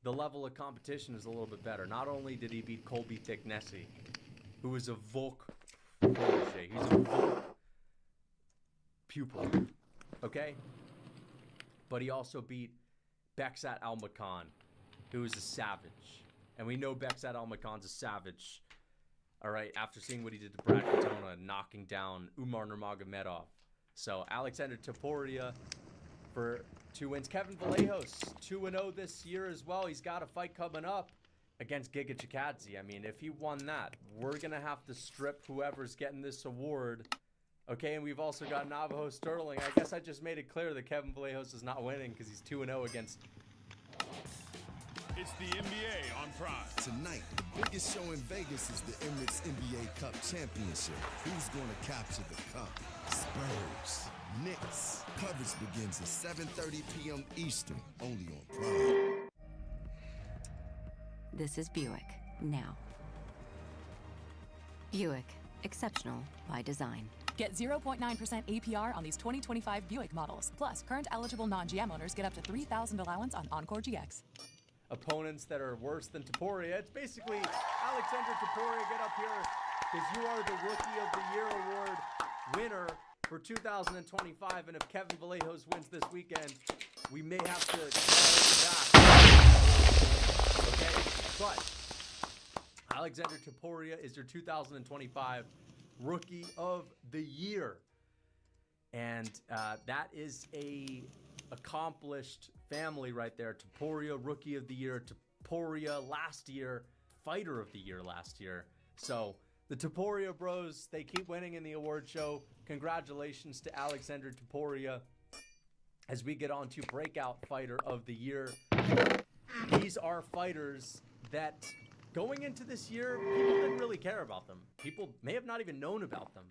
[SPEAKER 20] the level of competition is a little bit better. Not only did he beat Colby Thicknessy, who is a Volk protege. He's a Volk pupil, okay? But he also beat Beksat Almakhan, who is a savage. And we know Beksat Almakhan's a savage, all right, after seeing what he did to Brad Katona, knocking down Umar Nurmagomedov. So Alexander Topuria for 2 wins. Kevin Vallejos, 2-0 this year as well. He's got a fight coming up against Giga Chikadze. I mean, if he won that, we're going to have to strip whoever's getting this award. Okay, and we've also got Navajo Sterling. I guess I just made it clear that Kevin Vallejos is not winning because he's 2-0 against...
[SPEAKER 21] It's the NBA on Prime.
[SPEAKER 22] Tonight, the biggest show in Vegas is the Emirates NBA Cup Championship. Who's going to capture the cup? Spurs, Knicks. Coverage begins at 7:30 p.m. Eastern, only on Prime.
[SPEAKER 23] This is Buick, now. Buick, exceptional by design.
[SPEAKER 24] Get 0.9% APR on these 2025 Buick models. Plus, current eligible non-GM owners get up to $3,000 allowance on Encore GX.
[SPEAKER 20] Opponents that are worse than Topuria. It's basically Alexander Topuria, get up here because you are the Rookie of the Year award winner for 2025. And if Kevin Vallejos wins this weekend, we may have to back. Okay, but Alexander Topuria is your 2025 Rookie of the Year. And that is a accomplished family right there. Topuria, Rookie of the Year. Topuria last year, Fighter of the Year last year. So the Topuria bros, they keep winning in the award show. Congratulations to Alexander Topuria as we get on to Breakout Fighter of the Year. These are fighters that going into this year, people didn't really care about them. People may have not even known about them.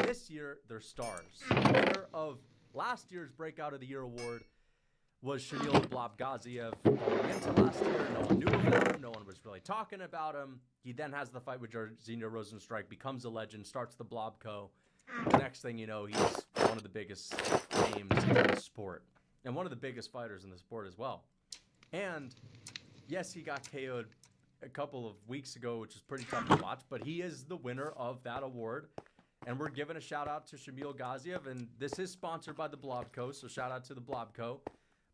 [SPEAKER 20] This year, they're stars. The winner of last year's Breakout of the Year award was Shamil the Blob Gaziev. Going into last year, no one knew about him. No one was really talking about him. He then has the fight with Jairzinho Rozenstruik, becomes a legend, starts the Blob Co. The next thing you know, he's one of the biggest names in the sport. And one of the biggest fighters in the sport as well. And yes, he got KO'd a couple of weeks ago, which is pretty tough to watch, but he is the winner of that award. And we're giving a shout out to Shamil Gaziev, and this is sponsored by the Blob Co, so shout out to the Blob Co.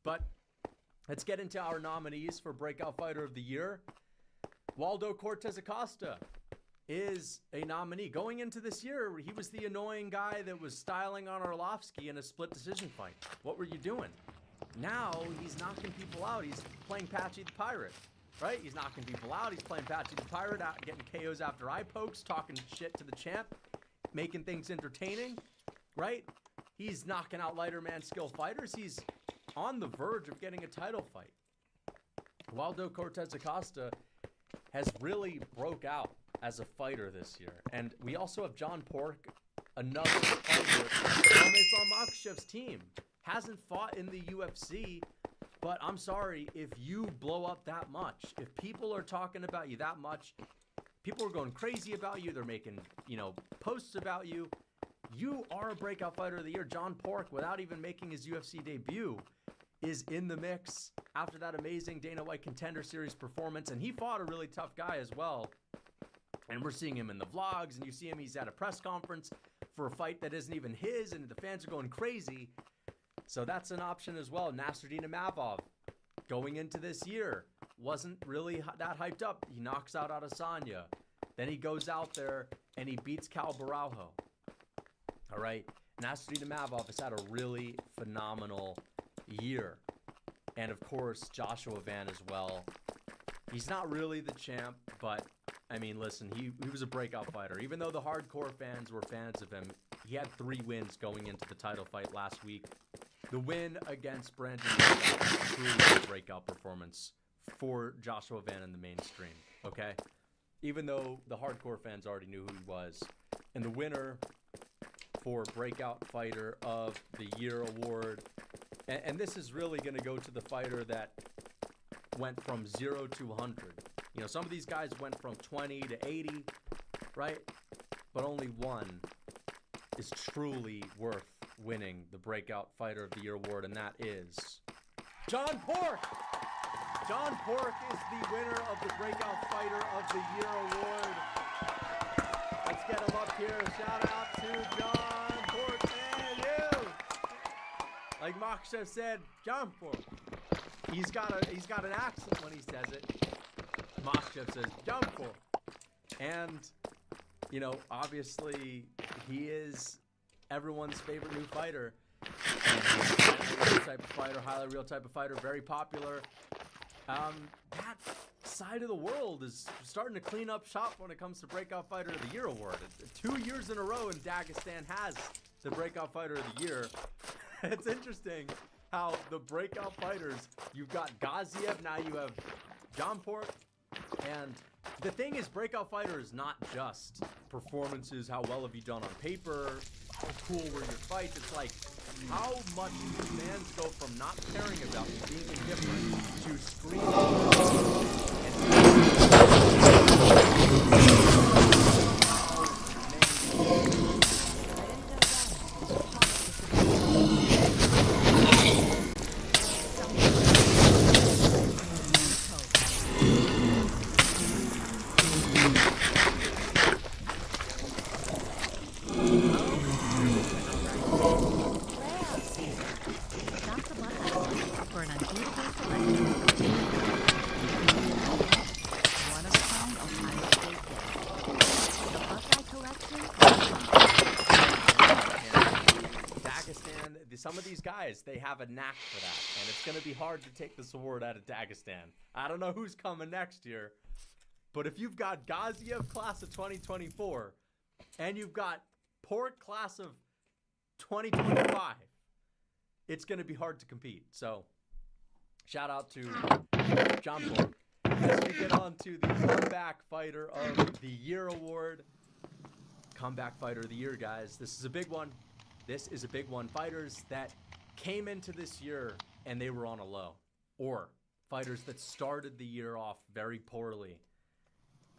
[SPEAKER 20] But let's get into our nominees for Breakout Fighter of the Year. Waldo Cortez Acosta is a nominee. Going into this year, he was the annoying guy that was styling on Arlovsky in a split decision fight. What were you doing? Now he's knocking people out. He's playing Patchy the Pirate, right? He's knocking people out. He's playing Patchy the Pirate, out getting KOs after eye pokes, talking shit to the champ, making things entertaining, right? He's knocking out lighter man skill fighters. He's on the verge of getting a title fight. Waldo Cortez Acosta has really broke out as a fighter this year. And we also have John Pork, another fighter from Islam Makhachev's team. Hasn't fought in the UFC, but I'm sorry, if you blow up that much, if people are talking about you that much, people are going crazy about you, they're making, posts about you, you are a Breakout Fighter of the Year. John Pork, without even making his UFC debut, is in the mix after that amazing Dana White Contender Series performance, and he fought a really tough guy as well And we're seeing him in the vlogs, and you see him, he's at a press conference for a fight that isn't even his, and the fans are going crazy. So that's an option as well. Nasruddin Imavov, going into this year, wasn't really that hyped up. He knocks out Adesanya. Then he goes out there, and he beats Cal Baraujo. All right? Nasruddin Imavov has had a really phenomenal year. And, of course, Joshua Van as well. He's not really the champ, but, I mean, listen, he was a breakout fighter. Even though the hardcore fans were fans of him, he had 3 wins going into the title fight last week. The win against Brandon Moreno was truly a breakout performance for Joshua Van in the mainstream, okay? Even though the hardcore fans already knew who he was. And the winner for Breakout Fighter of the Year award, and this is really going to go to the fighter that went from 0 to 100. You know, some of these guys went from 20 to 80, right? But only one is truly worth winning the Breakout Fighter of the Year award, and that is John Pork. John Pork is the winner of the Breakout Fighter of the Year award. Let's get him up here. Shout out to John Pork and you. Like Makshev said, John Pork. He's got an accent when he says it. Makshev says John Pork. And, you know, obviously he is everyone's favorite new fighter. And he's a highly real type of fighter, highly real type of fighter, very popular. That side of the world is starting to clean up shop when it comes to Breakout Fighter of the Year award. 2 years in a row, and Dagestan has the Breakout Fighter of the Year. It's interesting how the breakout fighters, you've got Gaziev, now you have John Pork, and the thing is, breakout fighter is not just performances, how well have you done on paper, how cool were your fights. It's like, how much do fans go from not caring about you being indifferent to screaming some of these guys, they have a knack for that, and it's going to be hard to take this award out of Dagestan. I don't know who's coming next year, but if you've got Gaziev class of 2024 and you've got Pork class of 2025, it's going to be hard to compete. So, shout out to John Pork. As we get on to the Comeback Fighter of the Year award. Comeback Fighter of the Year, guys. This is a big one. This is a big one. Fighters that came into this year and they were on a low. Or fighters that started the year off very poorly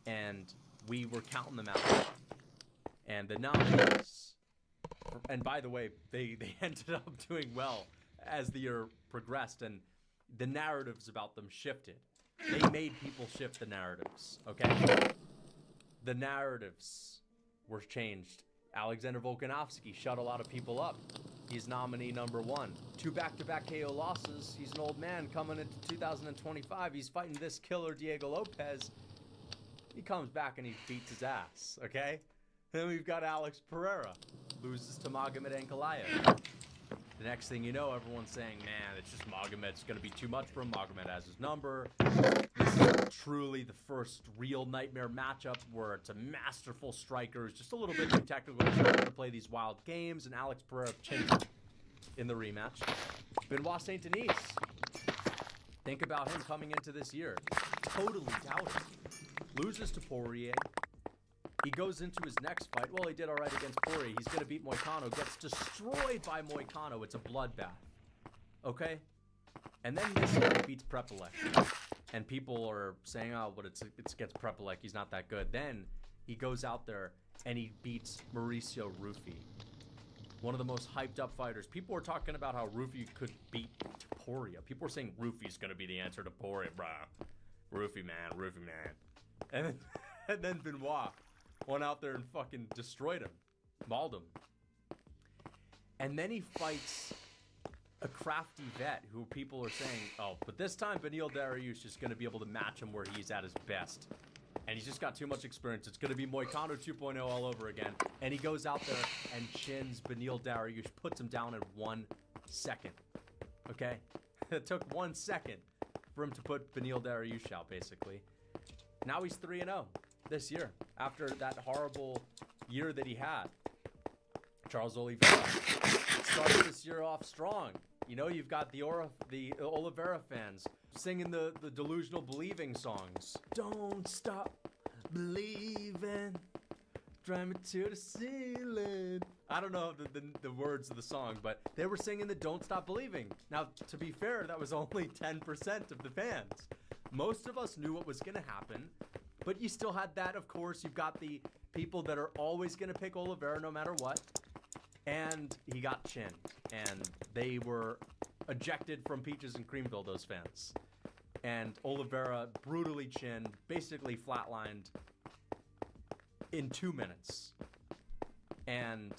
[SPEAKER 20] and we were counting them out. And the nominees, and by the way, they ended up doing well as the year progressed, and the narratives about them shifted. They made people shift the narratives, okay? The narratives were changed. Alexander Volkanovski shut a lot of people up. He's nominee number 1. 2 back-to-back KO losses. He's an old man coming into 2025. He's fighting this killer Diego Lopez. He comes back and he beats his ass, okay? Then we've got Alex Pereira. Loses to Magomed Ankalaev. The next thing you know, everyone's saying, man, it's just Magomed's going to be too much for him. Magomed has his number. This is truly the first real nightmare matchup where it's a masterful striker who's just a little bit too technical. He's trying to play these wild games, and Alex Pereira changed it in the rematch. Benoit Saint Denis. Think about him coming into this year. Totally doubted. Loses to Poirier. He goes into his next fight. Well, he did all right against Poirier. He's going to beat Moicano. Gets destroyed by Moicano. It's a bloodbath. Okay? And then this year he beats Prepelec. And people are saying, oh, but it's against Prepelec. He's not that good. Then he goes out there and he beats Mauricio Rufy. One of the most hyped up fighters. People were talking about how Rufy could beat Topuria. People were saying Rufy's going to be the answer to Poirier, bro. Rufy man. And then And then Benoit went out there and fucking destroyed him. Mauled him. And then he fights a crafty vet who people are saying, oh, but this time Beneil Dariush is going to be able to match him where he's at his best. And he's just got too much experience. It's going to be Moicano 2.0 all over again. And he goes out there and chins Beneil Dariush, puts him down in 1 second. Okay? It took 1 second for him to put Beneil Dariush out, basically. Now he's 3-0 this year after that horrible year that he had. Charles Oliveira started this year off strong. You know, you've got the Oliveira fans singing the delusional believing songs. Don't stop believing, drive me to the ceiling. I don't know the words of the song, but they were singing the Don't Stop Believing. Now, to be fair, that was only 10% of the fans. Most of us knew what was going to happen, but you still had that, of course. You've got the people that are always going to pick Oliveira no matter what. And he got chinned, and they were ejected from Peaches and Creamville, those fans. And Oliveira brutally chinned, basically flatlined in 2 minutes. And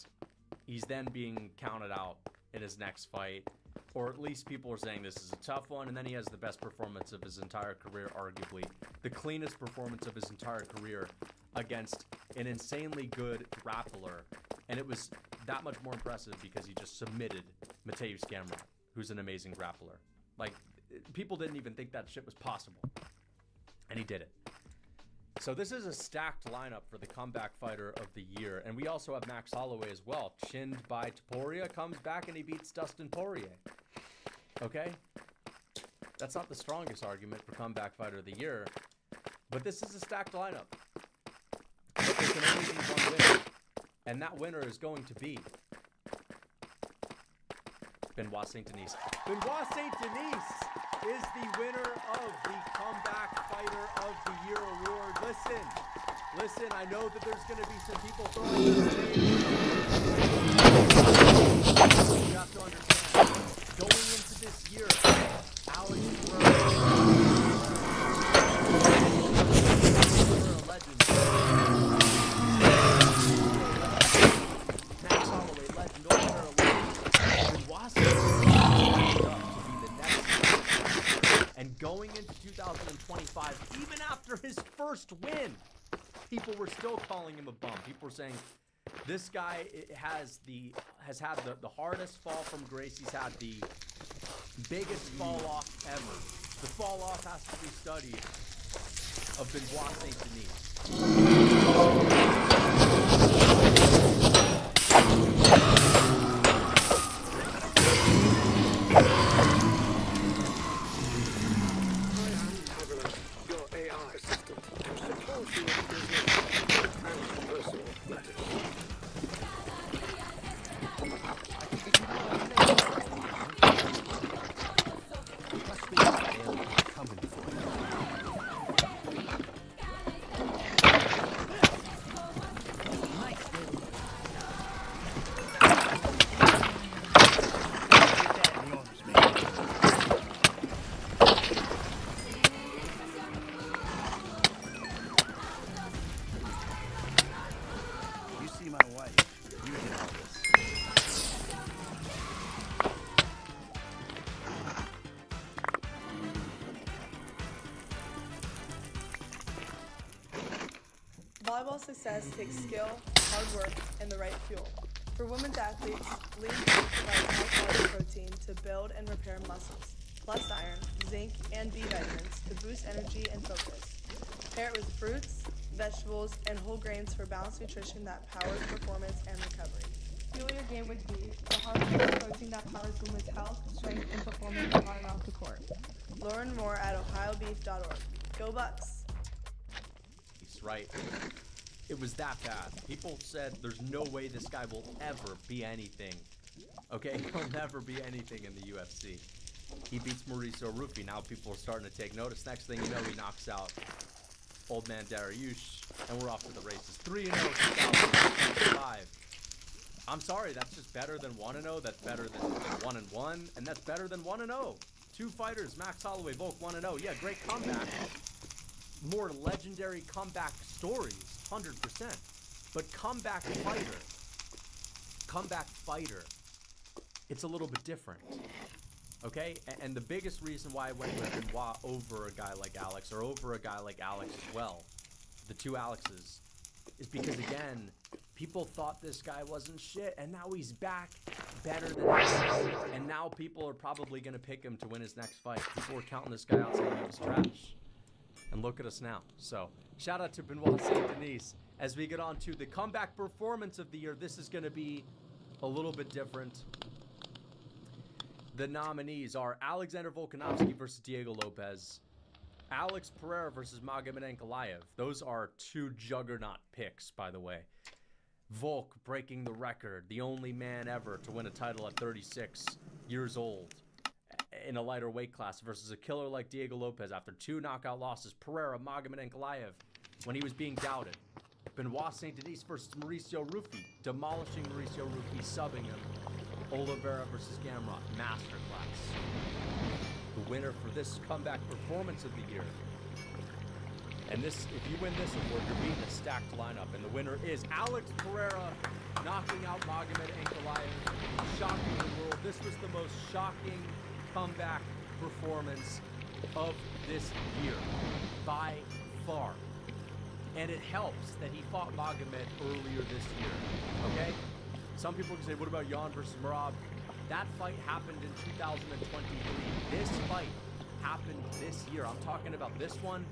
[SPEAKER 20] he's then being counted out in his next fight, or at least people are saying this is a tough one. And then he has the best performance of his entire career, arguably the cleanest performance of his entire career against an insanely good grappler. And it was that much more impressive because he just submitted Mateusz Gamrot, who's an amazing grappler. Like, people didn't even think that shit was possible. And he did it. So this is a stacked lineup for the comeback fighter of the year. And we also have Max Holloway as well. Chinned by Topuria, comes back and he beats Dustin Poirier. Okay? That's not the strongest argument for comeback fighter of the year. But this is a stacked lineup. But there can only be one winner. And that winner is going to be Benoit Saint Denis. Benoit Saint Denis is the winner of the Comeback Fighter of the Year award. Listen, I know that there's going to be some people throwing their shade. You have to understand, going into this year, Alex Guerrero, a legend. Max Holloway, legend, Oliveira, legend. Benoit Saint Denis to be the next. And going into 2025, even after his first win, people were still calling him a bum. People were saying, this guy has had the hardest fall from grace. He's had the biggest fall off ever. The fall off has to be studied of Benoit Saint Denis.
[SPEAKER 13] Your AI assistant to support you in business and personal matters.
[SPEAKER 17] You see my wife, you get all this.
[SPEAKER 19] Volleyball success takes skill, hard work, and the right fuel. For women's athletes, Lean Food provides high-quality protein to build and repair muscles, plus iron, zinc, and B vitamins to boost energy and focus. Pair it with fruits, vegetables, and whole grains for balanced nutrition that powers performance and recovery.
[SPEAKER 1] Fuel your game with B, the hard-working protein that powers women's health, strength, and performance on and off the court.
[SPEAKER 19] Learn more at ohiobeef.org. Go Bucks!
[SPEAKER 20] He's right. It was that bad. People said there's no way this guy will ever be anything. Okay, he'll never be anything in the UFC. He beats Mauricio Rufy. Now people are starting to take notice. Next thing you know, he knocks out old man Dariush, and we're off to the races. 3-0 2025. I'm sorry, that's just better than 1-0. That's better than 1-1, and that's better than 1-0. Two fighters, Max Holloway, both 1-0. Yeah, great comeback. more legendary comeback stories, 100%. But comeback fighter, it's a little bit different. Okay? And the biggest reason why I went with Benoit over a guy like Alex, or over a guy like Alex as well, the two Alexes, is because, again, people thought this guy wasn't shit, and now he's back better than ever. And now people are probably going to pick him to win his next fight. People were counting this guy out saying he was trash. And look at us now. So, shout out to Benoit St. Denis. As we get on to the comeback performance of the year, this is going to be a little bit different. The nominees are Alexander Volkanovski versus Diego Lopez, Alex Pereira versus Magomed Ankalaev. Those are two juggernaut picks, by the way. Volk breaking the record, the only man ever to win a title at 36 years old in a lighter weight class versus a killer like Diego Lopez after 2 knockout losses. Pereira, Magomed Ankalaev, when he was being doubted. Benoit St. Denis versus Mauricio Ruffi, demolishing Mauricio Ruffi, subbing him. Oliveira versus Gamrot, masterclass. The winner for this comeback performance of the year. And this, if you win this award, you're beating a stacked lineup. And the winner is Alex Pereira, knocking out Magomed Ankalaev, shocking the world. This was the most shocking comeback performance of this year, by far. And it helps that he fought Magomed earlier this year, okay? Some people can say, what about Jan versus Merab? That fight happened in 2023. This fight happened this year. I'm talking about this one.